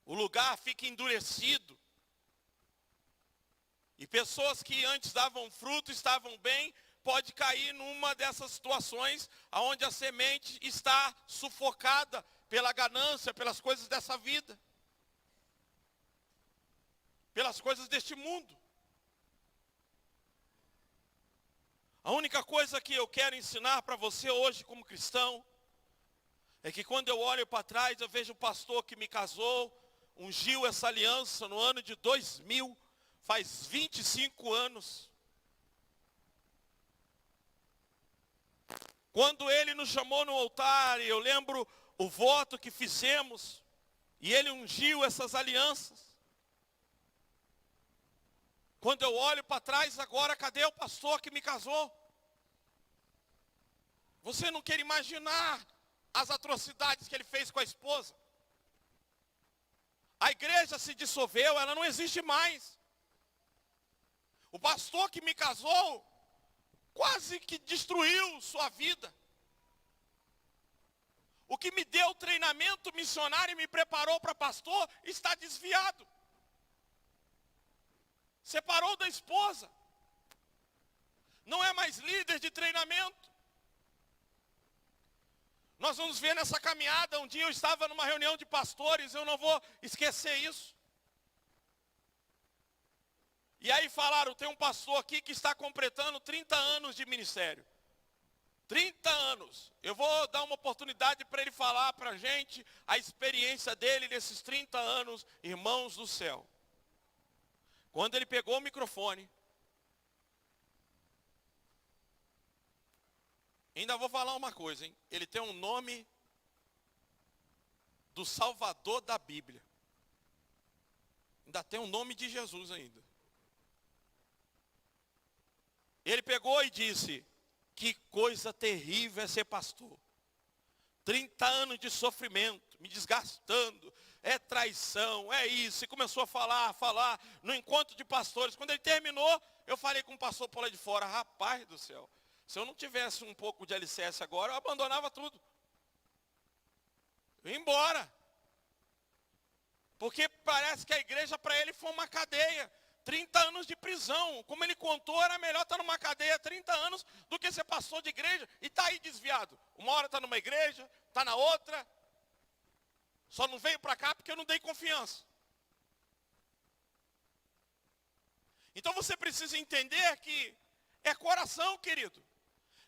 o lugar fica endurecido. E pessoas que antes davam fruto, estavam bem, pode cair numa dessas situações onde a semente está sufocada pela ganância, pelas coisas dessa vida, pelas coisas deste mundo. A única coisa que eu quero ensinar para você hoje como cristão, é que quando eu olho para trás, eu vejo o pastor que me casou, ungiu essa aliança no ano de 2000, faz 25 anos. Quando ele nos chamou no altar, eu lembro o voto que fizemos, e ele ungiu essas alianças. Quando eu olho para trás agora, cadê o pastor que me casou? Você não quer imaginar as atrocidades que ele fez com a esposa. A igreja se dissolveu, ela não existe mais. O pastor que me casou, quase que destruiu sua vida. O que me deu treinamento missionário e me preparou para pastor, está desviado. Separou da esposa. Não é mais líder de treinamento. Nós vamos ver nessa caminhada, um dia eu estava numa reunião de pastores, eu não vou esquecer isso. E aí falaram, tem um pastor aqui que está completando 30 anos de ministério. 30 anos. Eu vou dar uma oportunidade para ele falar para a gente a experiência dele nesses 30 anos, irmãos do céu. Quando ele pegou o microfone, ainda vou falar uma coisa, hein? Ele tem um nome do Salvador da Bíblia. Ainda tem o nome de Jesus ainda. Ele pegou e disse, que coisa terrível é ser pastor. 30 anos de sofrimento, me desgastando, é traição, é isso. E começou a falar no encontro de pastores. Quando ele terminou, eu falei com o pastor por lá de fora, rapaz do céu, se eu não tivesse um pouco de alicerce agora, eu abandonava tudo. Eu ia embora. Porque parece que a igreja para ele foi uma cadeia. 30 anos de prisão. Como ele contou, era melhor estar numa cadeia 30 anos do que ser pastor de igreja e está aí desviado. Uma hora está numa igreja, está na outra. Só não veio para cá porque eu não dei confiança. Então você precisa entender que é coração, querido.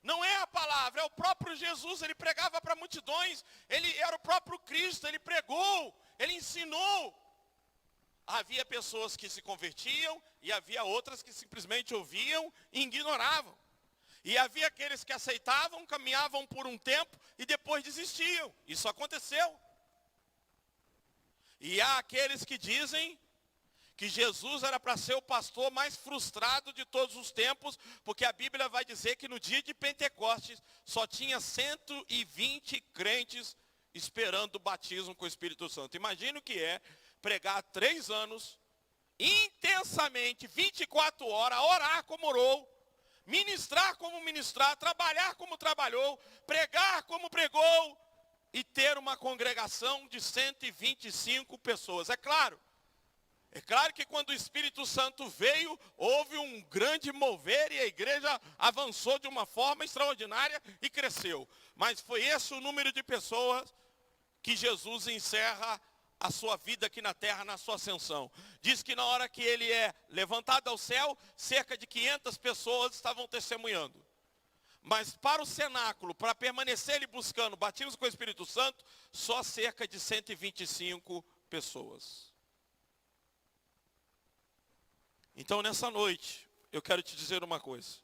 Não é a palavra, é o próprio Jesus. Ele pregava para multidões. Ele era o próprio Cristo, ele pregou, ele ensinou. Havia pessoas que se convertiam e havia outras que simplesmente ouviam e ignoravam. E havia aqueles que aceitavam, caminhavam por um tempo e depois desistiam. Isso aconteceu. E há aqueles que dizem que Jesus era para ser o pastor mais frustrado de todos os tempos, porque a Bíblia vai dizer que no dia de Pentecostes só tinha 120 crentes esperando o batismo com o Espírito Santo. Imagina o que é pregar 3 anos, intensamente, 24 horas, orar como orou, ministrar como ministrar, trabalhar como trabalhou, pregar como pregou, e ter uma congregação de 125 pessoas. É claro É claro que quando o Espírito Santo veio, houve um grande mover e a igreja avançou de uma forma extraordinária e cresceu. Mas foi esse o número de pessoas que Jesus encerra a sua vida aqui na terra, na sua ascensão. Diz que na hora que ele é levantado ao céu, cerca de 500 pessoas estavam testemunhando. Mas para o cenáculo, para permanecer ele buscando batismo com o Espírito Santo, só cerca de 125 pessoas. Então nessa noite, eu quero te dizer uma coisa.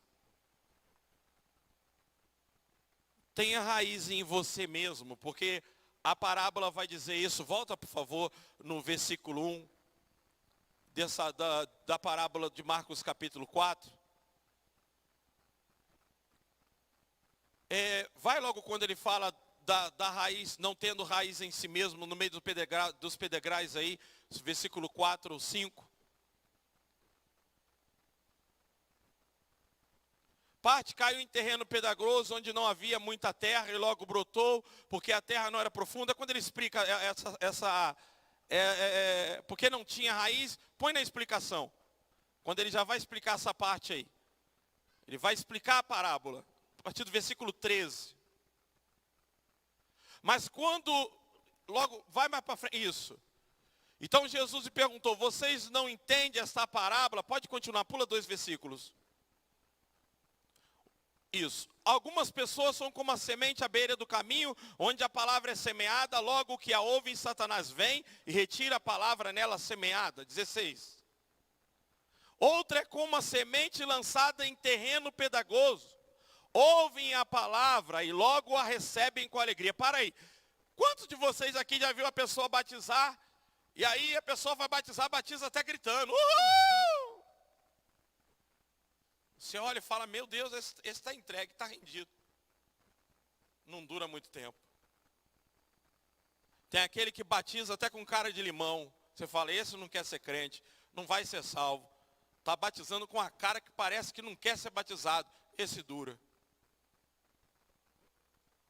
Tenha raiz em você mesmo, porque a parábola vai dizer isso. Volta, por favor, no versículo 1 da parábola de Marcos capítulo 4. Vai logo quando ele fala da raiz, não tendo raiz em si mesmo, no meio dos pedregais aí, versículo 4 ou 5. Parte caiu em terreno pedregoso, onde não havia muita terra, e logo brotou, porque a terra não era profunda. Quando ele explica porque não tinha raiz, põe na explicação. Quando ele já vai explicar essa parte aí. Ele vai explicar a parábola, a partir do versículo 13. Mas quando, logo, vai mais para frente, isso. Então Jesus lhe perguntou, vocês não entendem esta parábola? Pode continuar, pula 2 versículos. Isso. Algumas pessoas são como a semente à beira do caminho, onde a palavra é semeada, logo que a ouvem, Satanás vem e retira a palavra nela semeada. 16. Outra é como a semente lançada em terreno pedregoso. Ouvem a palavra e logo a recebem com alegria. Para aí. Quantos de vocês aqui já viu a pessoa batizar? E aí a pessoa vai batizar, batiza até gritando. Uhul! Você olha e fala, meu Deus, esse está entregue, está rendido. Não dura muito tempo. Tem aquele que batiza até com cara de limão. Você fala, esse não quer ser crente, não vai ser salvo. Está batizando com a cara que parece que não quer ser batizado. Esse dura.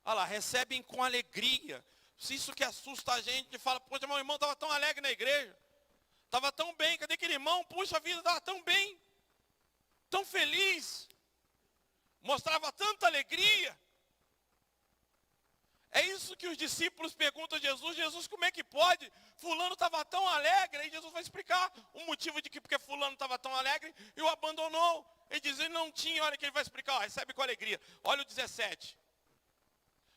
Olha lá, recebem com alegria. Se isso que assusta a gente, fala, poxa, meu irmão estava tão alegre na igreja. Estava tão bem, cadê aquele irmão? Puxa, a vida estava tão bem. Tão feliz, mostrava tanta alegria. É isso que os discípulos perguntam a Jesus, Jesus, como é que pode? Fulano estava tão alegre, aí Jesus vai explicar o motivo de que porque fulano estava tão alegre e o abandonou. Ele diz, ele não tinha, olha que ele vai explicar, ó, recebe com alegria. Olha o 17.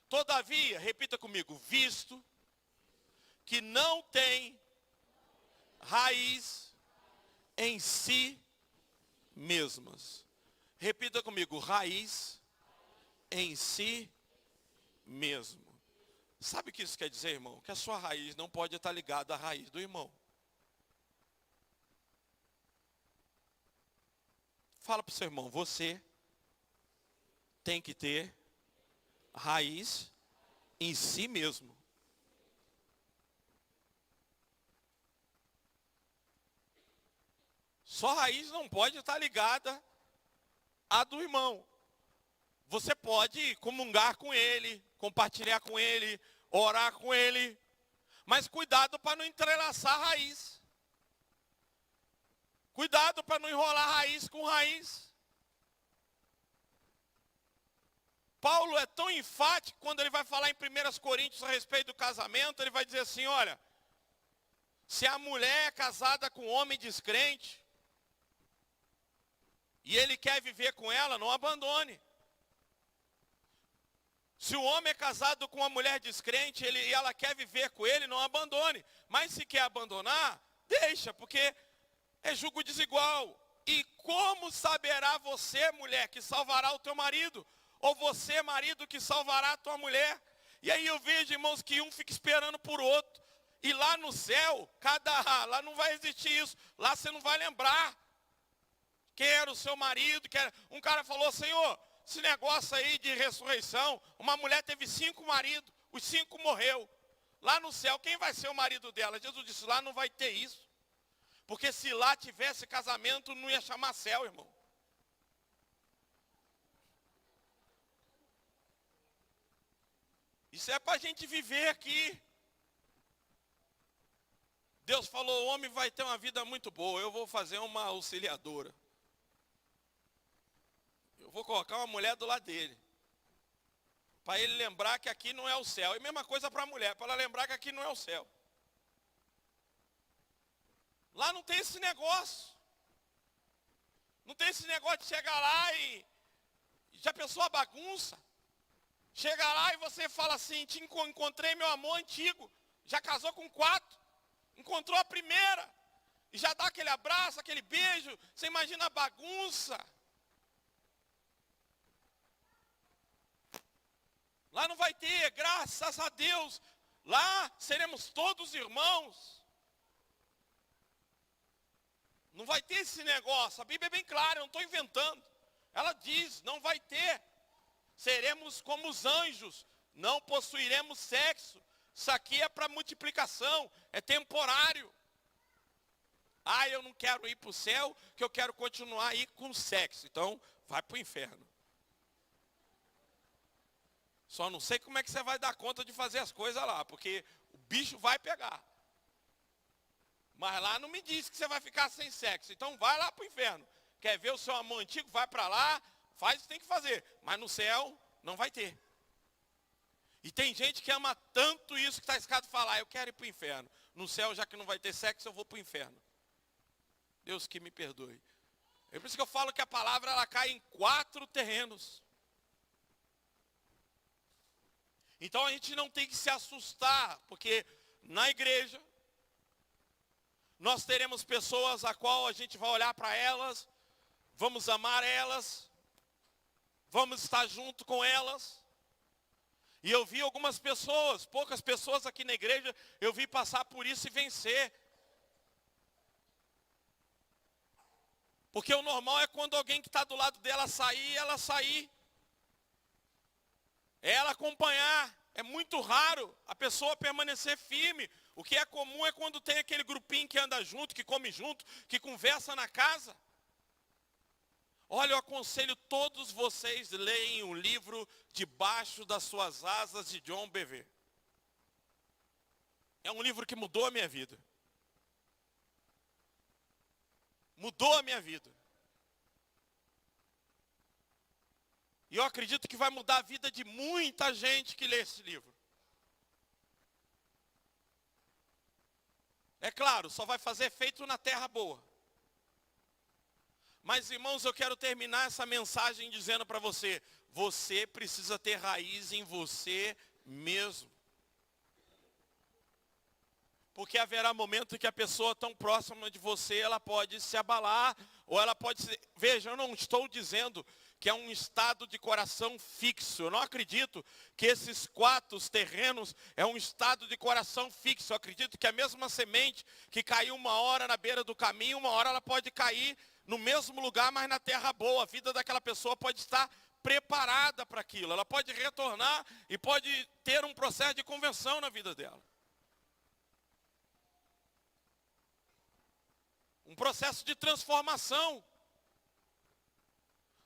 Todavia, repita comigo, visto que não tem raiz em si mesmas. Repita comigo, raiz em si mesmo. Sabe o que isso quer dizer, irmão? Que a sua raiz não pode estar ligada à raiz do irmão. Fala para o seu irmão, você tem que ter raiz em si mesmo. Sua raiz não pode estar ligada à do irmão. Você pode comungar com ele, compartilhar com ele, orar com ele. Mas cuidado para não entrelaçar a raiz. Cuidado para não enrolar raiz com raiz. Paulo é tão enfático quando ele vai falar em 1 Coríntios a respeito do casamento, ele vai dizer assim, olha, se a mulher é casada com um homem descrente, e ele quer viver com ela, não abandone. Se o homem é casado com uma mulher descrente e ela quer viver com ele, não abandone. Mas se quer abandonar, deixa, porque é jugo desigual. E como saberá você, mulher, que salvará o teu marido? Ou você, marido, que salvará a tua mulher? E aí eu vejo, irmãos, que um fica esperando por outro. E lá no céu, lá não vai existir isso. Lá você não vai lembrar quem era o seu marido. Um cara falou, Senhor, esse negócio aí de ressurreição, uma mulher teve 5 maridos, os 5 morreu. Lá no céu, quem vai ser o marido dela? Jesus disse, lá não vai ter isso. Porque se lá tivesse casamento, não ia chamar céu, irmão. Isso é para a gente viver aqui. Deus falou, o homem vai ter uma vida muito boa, eu vou fazer uma auxiliadora. Eu vou colocar uma mulher do lado dele. Para ele lembrar que aqui não é o céu. E mesma coisa para a mulher, para ela lembrar que aqui não é o céu. Lá não tem esse negócio. Não tem esse negócio de chegar lá e já pensou a bagunça? Chega lá e você fala assim, encontrei meu amor antigo, já casou com 4, encontrou a primeira, e já dá aquele abraço, aquele beijo, você imagina a bagunça. Lá não vai ter, graças a Deus, lá seremos todos irmãos. Não vai ter esse negócio, a Bíblia é bem clara, eu não estou inventando. Ela diz, não vai ter. Seremos como os anjos, não possuiremos sexo. Isso aqui é para multiplicação, é temporário. Ah, eu não quero ir para o céu, que eu quero continuar aí com sexo. Então, vai para o inferno. Só não sei como é que você vai dar conta de fazer as coisas lá, porque o bicho vai pegar. Mas lá não me diz que você vai ficar sem sexo. Então vai lá para o inferno. Quer ver o seu amor antigo? Vai para lá, faz o que tem que fazer. Mas no céu não vai ter. E tem gente que ama tanto isso que está escrito falar, eu quero ir para o inferno. No céu, já que não vai ter sexo, eu vou para o inferno. Deus que me perdoe. É por isso que eu falo que a palavra ela cai em 4 terrenos. Então a gente não tem que se assustar, porque na igreja nós teremos pessoas a qual a gente vai olhar para elas, vamos amar elas, vamos estar junto com elas. E eu vi algumas pessoas, poucas pessoas aqui na igreja, eu vi passar por isso e vencer. Porque o normal é quando alguém que está do lado dela sair, ela sair. É ela acompanhar. É muito raro a pessoa permanecer firme. O que é comum é quando tem aquele grupinho que anda junto, que come junto, que conversa na casa. Olha, eu aconselho todos vocês leem o livro Debaixo das Suas Asas, de John Bevere. É um livro que mudou a minha vida. Mudou a minha vida. E eu acredito que vai mudar a vida de muita gente que lê esse livro. É claro, só vai fazer efeito na terra boa. Mas, irmãos, eu quero terminar essa mensagem dizendo para você, você precisa ter raiz em você mesmo. Porque haverá momento que a pessoa tão próxima de você, ela pode se abalar, ou ela pode se... Veja, eu não estou dizendo que é um estado de coração fixo. Eu não acredito que esses 4 terrenos é um estado de coração fixo. Eu acredito que a mesma semente que caiu uma hora na beira do caminho, uma hora ela pode cair no mesmo lugar, mas na terra boa. A vida daquela pessoa pode estar preparada para aquilo. Ela pode retornar e pode ter um processo de conversão na vida dela. Um processo de transformação.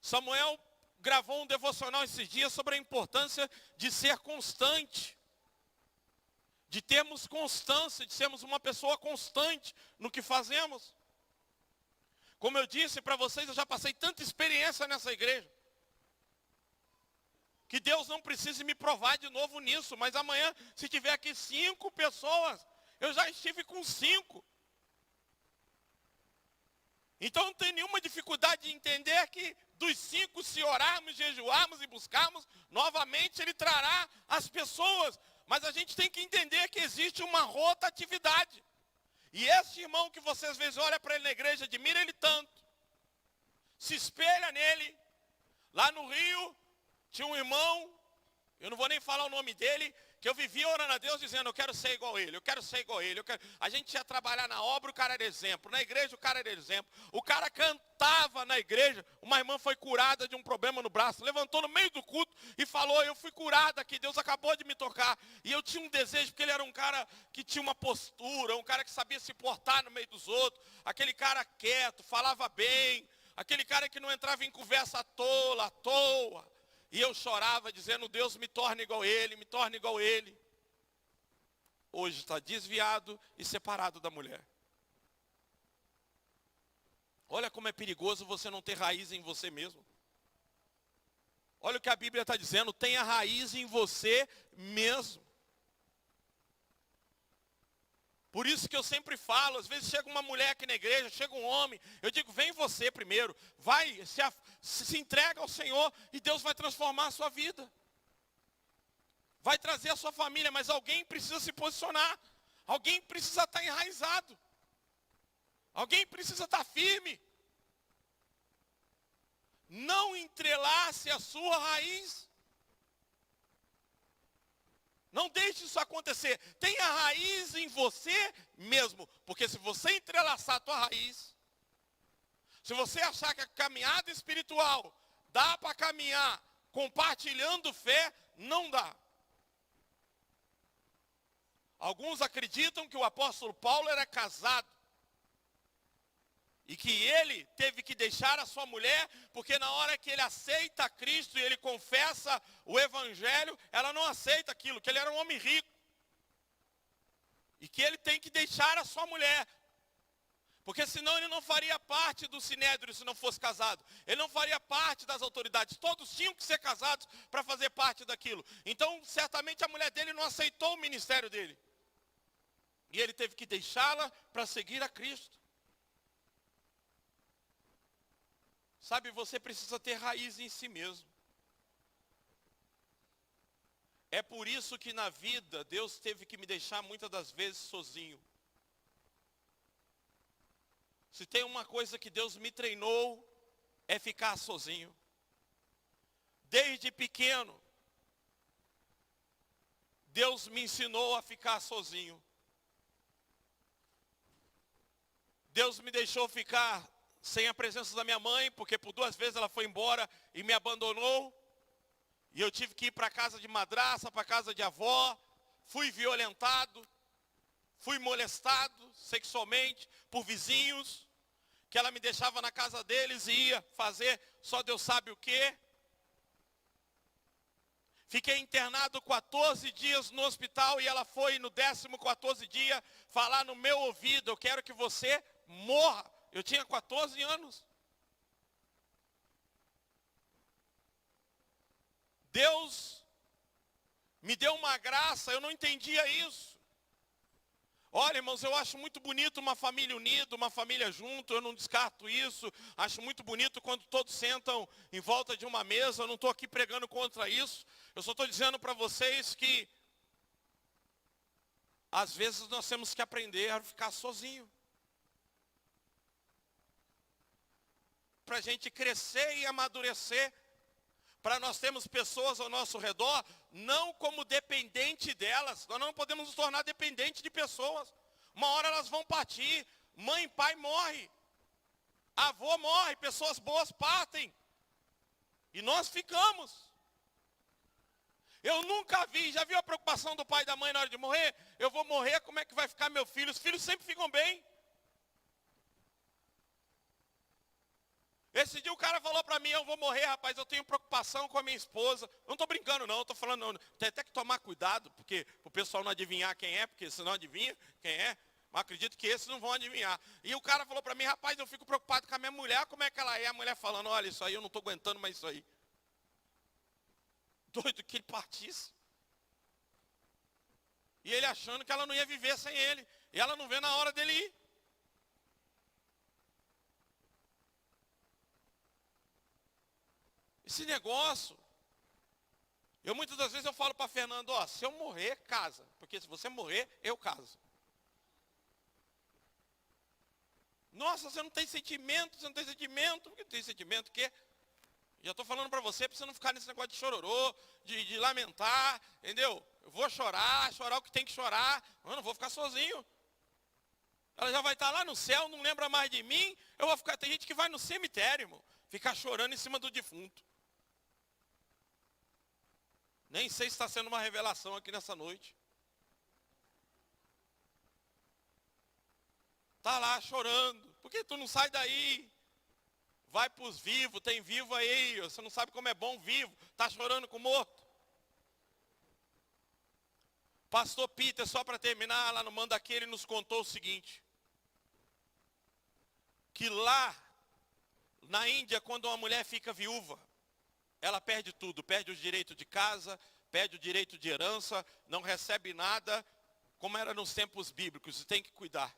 Samuel gravou um devocional esses dias sobre a importância de ser constante. De termos constância, de sermos uma pessoa constante no que fazemos. Como eu disse para vocês, eu já passei tanta experiência nessa igreja. Que Deus não precise me provar de novo nisso. Mas amanhã, se tiver aqui 5 pessoas, eu já estive com 5. Então não tem nenhuma dificuldade de entender que dos 5, se orarmos, jejuarmos e buscarmos, novamente Ele trará as pessoas. Mas a gente tem que entender que existe uma rotatividade. E esse irmão que vocês às vezes olham para ele na igreja, admira ele tanto, se espelha nele. Lá no Rio, tinha um irmão, eu não vou nem falar o nome dele, que eu vivia orando a Deus dizendo, eu quero ser igual a ele, eu quero ser igual a ele. A gente ia trabalhar na obra, o cara era exemplo. Na igreja, o cara era exemplo. O cara cantava na igreja. Uma irmã foi curada de um problema no braço. Levantou no meio do culto e falou, eu fui curada aqui, Deus acabou de me tocar. E eu tinha um desejo, porque ele era um cara que tinha uma postura, um cara que sabia se portar no meio dos outros. Aquele cara quieto, falava bem. Aquele cara que não entrava em conversa tola, à toa. E eu chorava dizendo, Deus me torna igual a ele, me torna igual a ele. hoje está desviado e separado da mulher. Olha como é perigoso você não ter raiz em você mesmo. Olha o que a Bíblia está dizendo, tenha raiz em você mesmo. Por isso que eu sempre falo, às vezes chega uma mulher aqui na igreja, chega um homem, eu digo, vem você primeiro, vai, se entrega ao Senhor e Deus vai transformar a sua vida. Vai trazer a sua família, mas alguém precisa se posicionar. Alguém precisa estar enraizado. Alguém precisa estar firme. Não entrelace a sua raiz. Não deixe isso acontecer. Tenha raiz em você mesmo. Porque se você entrelaçar a tua raiz, se você achar que a caminhada espiritual dá para caminhar compartilhando fé, não dá. Alguns acreditam que o apóstolo Paulo era casado. E que ele teve que deixar a sua mulher, porque na hora que ele aceita Cristo e ele confessa o evangelho, ela não aceita aquilo, que ele era um homem rico. E que ele tem que deixar a sua mulher. Porque senão ele não faria parte do sinédrio se não fosse casado. Ele não faria parte das autoridades. Todos tinham que ser casados para fazer parte daquilo. Então, certamente a mulher dele não aceitou o ministério dele. E ele teve que deixá-la para seguir a Cristo. Sabe, você precisa ter raiz em si mesmo. É por isso que na vida Deus teve que me deixar muitas das vezes sozinho. Se tem uma coisa que Deus me treinou, é ficar sozinho. Desde pequeno, Deus me ensinou a ficar sozinho. Deus me deixou ficar sem a presença da minha mãe, porque por 2 vezes ela foi embora e me abandonou. E eu tive que ir para a casa de madraça, para a casa de avó. Fui violentado, fui molestado sexualmente por vizinhos, que ela me deixava na casa deles e ia fazer só Deus sabe o quê. Fiquei internado 14 dias no hospital e ela foi no 14º dia falar no meu ouvido, eu quero que você morra. Eu tinha 14 anos. Deus me deu uma graça, eu não entendia isso. Olha, irmãos, eu acho muito bonito uma família unida, uma família junto, eu não descarto isso. Acho muito bonito quando todos sentam em volta de uma mesa, eu não estou aqui pregando contra isso. Eu só estou dizendo para vocês que, às vezes, nós temos que aprender a ficar sozinho. Para a gente crescer e amadurecer, para nós termos pessoas ao nosso redor, não como dependente delas, nós não podemos nos tornar dependente de pessoas. Uma hora elas vão partir, mãe e pai morrem, avô morre, pessoas boas partem, e nós ficamos. Eu nunca vi, já viu a preocupação do pai e da mãe na hora de morrer? Eu vou morrer, como é que vai ficar meu filho? Os filhos sempre ficam bem. Esse dia o cara falou para mim, eu vou morrer, rapaz, eu tenho preocupação com a minha esposa. Não estou brincando não, estou falando, não, tem até que tomar cuidado, porque o pessoal não adivinhar quem é, porque senão adivinha quem é. Mas acredito que esses não vão adivinhar. E o cara falou para mim, rapaz, eu fico preocupado com a minha mulher, como é que ela é? A mulher falando, olha, isso aí eu não estou aguentando mais isso aí. Doido que ele partisse. E ele achando que ela não ia viver sem ele. E ela não vê na hora dele ir. Esse negócio, muitas das vezes eu falo para Fernando, ó, se eu morrer, casa. Porque se você morrer, eu caso. Nossa, você não tem sentimento, você não tem sentimento. Por que tem sentimento? O quê? Já estou falando para você não ficar nesse negócio de chororô, de lamentar, entendeu? Eu vou chorar o que tem que chorar. Eu não vou ficar sozinho. Ela já vai estar lá no céu, não lembra mais de mim. Eu vou ficar, tem gente que vai no cemitério, irmão, ficar chorando em cima do defunto. Nem sei se está sendo uma revelação aqui nessa noite. Está lá chorando. Por que tu não sai daí? Vai para os vivos, tem vivo aí. Você não sabe como é bom vivo. Está chorando com o morto. Pastor Peter, só para terminar, lá no Manda Aqui, ele nos contou o seguinte. Que lá, na Índia, quando uma mulher fica viúva, ela perde tudo. Perde o direito de casa, perde o direito de herança, não recebe nada, como era nos tempos bíblicos, tem que cuidar.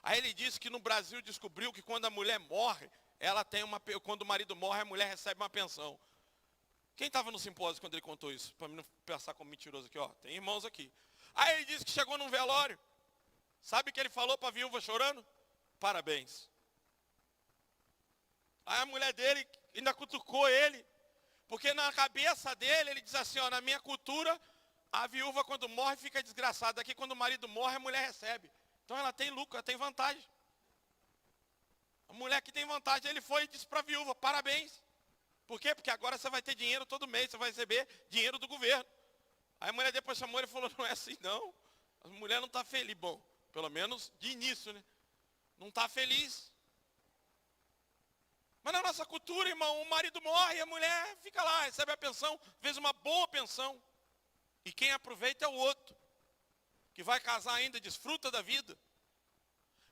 Aí ele disse que no Brasil descobriu que quando a mulher morre, quando o marido morre, a mulher recebe uma pensão. Quem estava no simpósio quando ele contou isso? Para mim não pensar como mentiroso aqui, ó. Tem irmãos aqui. Aí ele disse que chegou num velório. Sabe o que ele falou para a viúva chorando? Parabéns. Aí a mulher dele ainda cutucou ele. Porque na cabeça dele, ele diz assim, ó, na minha cultura, a viúva quando morre fica desgraçada. Aqui quando o marido morre, a mulher recebe. Então ela tem lucro, ela tem vantagem. A mulher que tem vantagem, ele foi e disse para a viúva, parabéns. Por quê? Porque agora você vai ter dinheiro todo mês, você vai receber dinheiro do governo. Aí a mulher depois chamou ele e falou, não é assim não. A mulher não está feliz. Bom, pelo menos de início, né? Não está feliz. Mas na nossa cultura, irmão, o marido morre e a mulher fica lá, recebe a pensão, às vezes uma boa pensão. E quem aproveita é o outro, que vai casar ainda, desfruta da vida.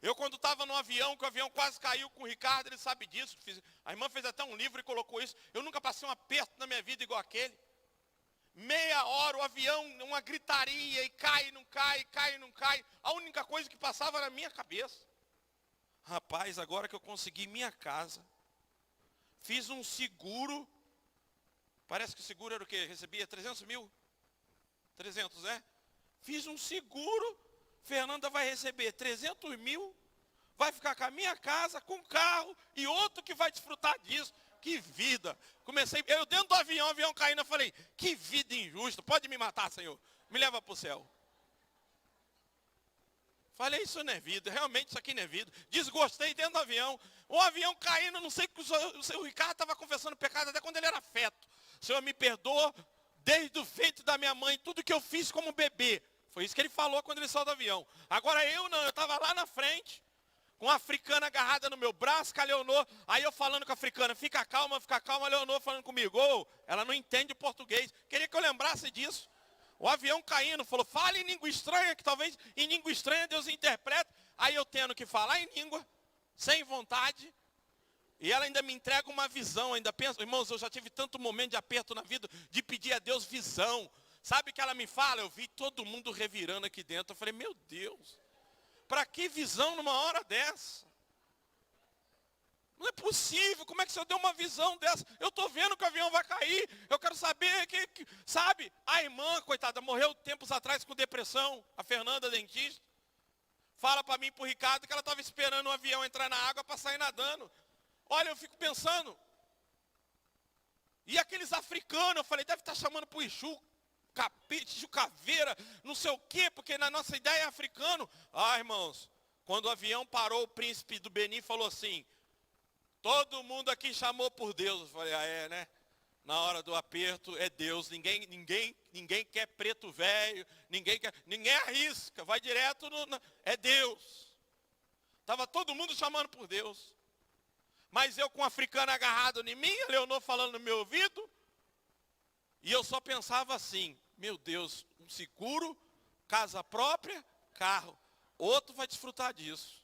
Eu quando estava no avião, que o avião quase caiu com o Ricardo, ele sabe disso. A irmã fez até um livro e colocou isso. Eu nunca passei um aperto na minha vida igual aquele. Meia hora o avião, uma gritaria, e cai, não cai, cai, não cai. A única coisa que passava era na minha cabeça. Rapaz, agora que eu consegui minha casa, fiz um seguro. Parece que o seguro era o quê? Recebia 300 mil? 300, né? Fiz um seguro. Fernanda vai receber 300 mil, vai ficar com a minha casa, com o carro, e outro que vai desfrutar disso. Que vida. Eu dentro do avião, o avião caindo, eu falei, que vida injusta, pode me matar, Senhor, me leva para o céu. Falei, isso não é vida, realmente isso aqui não é vida. Desgostei dentro do avião, o avião caindo, não sei que o Ricardo estava confessando pecado até quando ele era feto. Senhor, me perdoa, desde o ventre da minha mãe, tudo que eu fiz como bebê. Foi isso que ele falou quando ele saiu do avião. Agora eu não, eu estava lá na frente, com a africana agarrada no meu braço, com a Leonor, aí eu falando com a africana, fica calma, a Leonor falando comigo, ela não entende português, queria que eu lembrasse disso. O avião caindo, falou, fale em língua estranha, que talvez em língua estranha Deus interpreta, aí eu tendo que falar em língua, sem vontade, e ela ainda me entrega uma visão, ainda penso, irmãos, eu já tive tanto momento de aperto na vida, de pedir a Deus visão. Sabe o que ela me fala? Eu vi todo mundo revirando aqui dentro. Eu falei, meu Deus, para que visão numa hora dessa? Não é possível, como é que o Senhor deu uma visão dessa? Eu estou vendo que o avião vai cair, eu quero saber, sabe? A irmã, coitada, morreu tempos atrás com depressão, a Fernanda, dentista. Fala para mim e para o Ricardo que ela estava esperando o avião entrar na água para sair nadando. Olha, eu fico pensando. E aqueles africanos, eu falei, deve estar chamando para o Exu. Capite, caveira, não sei o quê, porque na nossa ideia é africano. Ah, irmãos, quando o avião parou, o príncipe do Benin falou assim, todo mundo aqui chamou por Deus. Eu falei, né? Na hora do aperto é Deus, ninguém quer preto velho, ninguém arrisca, vai direto é Deus. Estava todo mundo chamando por Deus. Mas eu com o africano agarrado em mim, a Leonor falando no meu ouvido, e eu só pensava assim, meu Deus, um seguro, casa própria, carro. Outro vai desfrutar disso.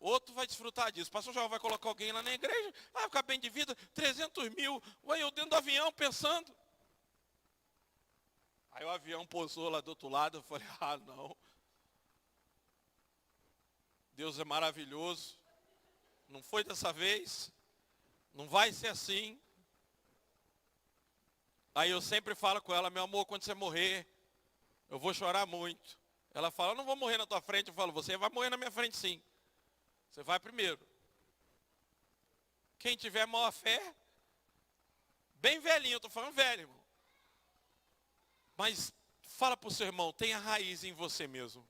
Outro vai desfrutar disso. O pastor João vai colocar alguém lá na igreja, vai ficar bem de vida, 300 mil. Vai eu dentro do avião pensando. Aí o avião pousou lá do outro lado, eu falei, não. Deus é maravilhoso. Não foi dessa vez. Não vai ser assim. Aí eu sempre falo com ela, meu amor, quando você morrer, eu vou chorar muito. Ela fala, eu não vou morrer na tua frente. Eu falo, você vai morrer na minha frente sim. Você vai primeiro. Quem tiver maior fé, bem velhinho, eu estou falando velho, irmão. Mas fala para o seu irmão, tenha raiz em você mesmo.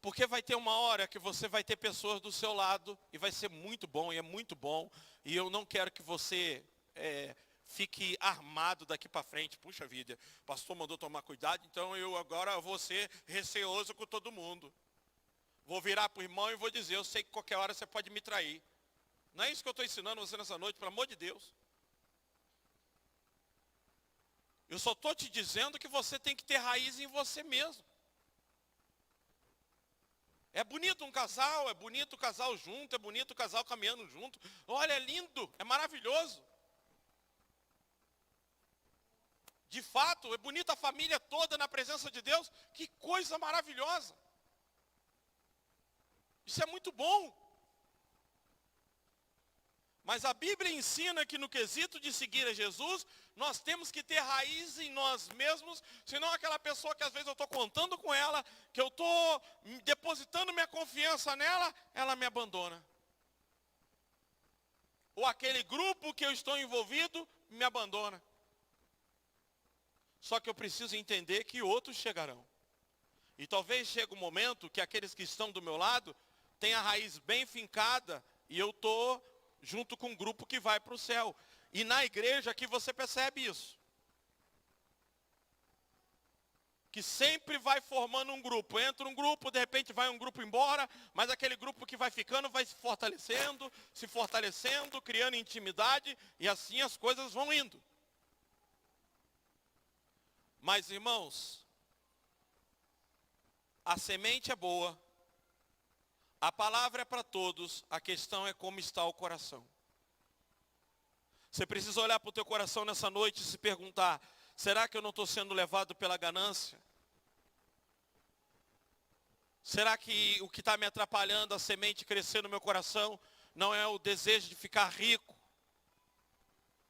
Porque vai ter uma hora que você vai ter pessoas do seu lado e vai ser muito bom, e é muito bom. E eu não quero que você fique armado daqui para frente. Puxa vida, o pastor mandou tomar cuidado, então eu agora vou ser receoso com todo mundo. Vou virar para o irmão e vou dizer, eu sei que qualquer hora você pode me trair. Não é isso que eu estou ensinando você nessa noite, pelo amor de Deus. Eu só estou te dizendo que você tem que ter raiz em você mesmo. É bonito um casal, é bonito o casal junto, é bonito o casal caminhando junto. Olha, é lindo, é maravilhoso. De fato, é bonita a família toda na presença de Deus. Que coisa maravilhosa. Isso é muito bom. Mas a Bíblia ensina que no quesito de seguir a Jesus, nós temos que ter raiz em nós mesmos, senão aquela pessoa que às vezes eu estou contando com ela, que eu estou depositando minha confiança nela, ela me abandona. Ou aquele grupo que eu estou envolvido, me abandona. Só que eu preciso entender que outros chegarão. E talvez chegue um momento que aqueles que estão do meu lado tenham a raiz bem fincada e eu estou junto com um grupo que vai para o céu. E na igreja aqui você percebe isso. Que sempre vai formando um grupo. Entra um grupo, de repente vai um grupo embora, mas aquele grupo que vai ficando vai se fortalecendo, criando intimidade, e assim as coisas vão indo. Mas, irmãos, a semente é boa, a palavra é para todos, a questão é como está o coração. Você precisa olhar para o teu coração nessa noite e se perguntar, será que eu não estou sendo levado pela ganância? Será que o que está me atrapalhando a semente crescer no meu coração não é o desejo de ficar rico?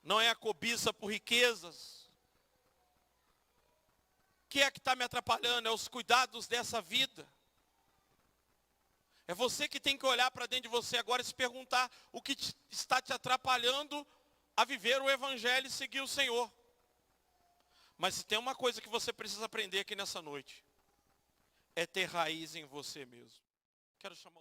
Não é a cobiça por riquezas? O que é que está me atrapalhando? É os cuidados dessa vida. É você que tem que olhar para dentro de você agora e se perguntar o que está te atrapalhando a viver o Evangelho e seguir o Senhor. Mas se tem uma coisa que você precisa aprender aqui nessa noite, é ter raiz em você mesmo. Quero chamar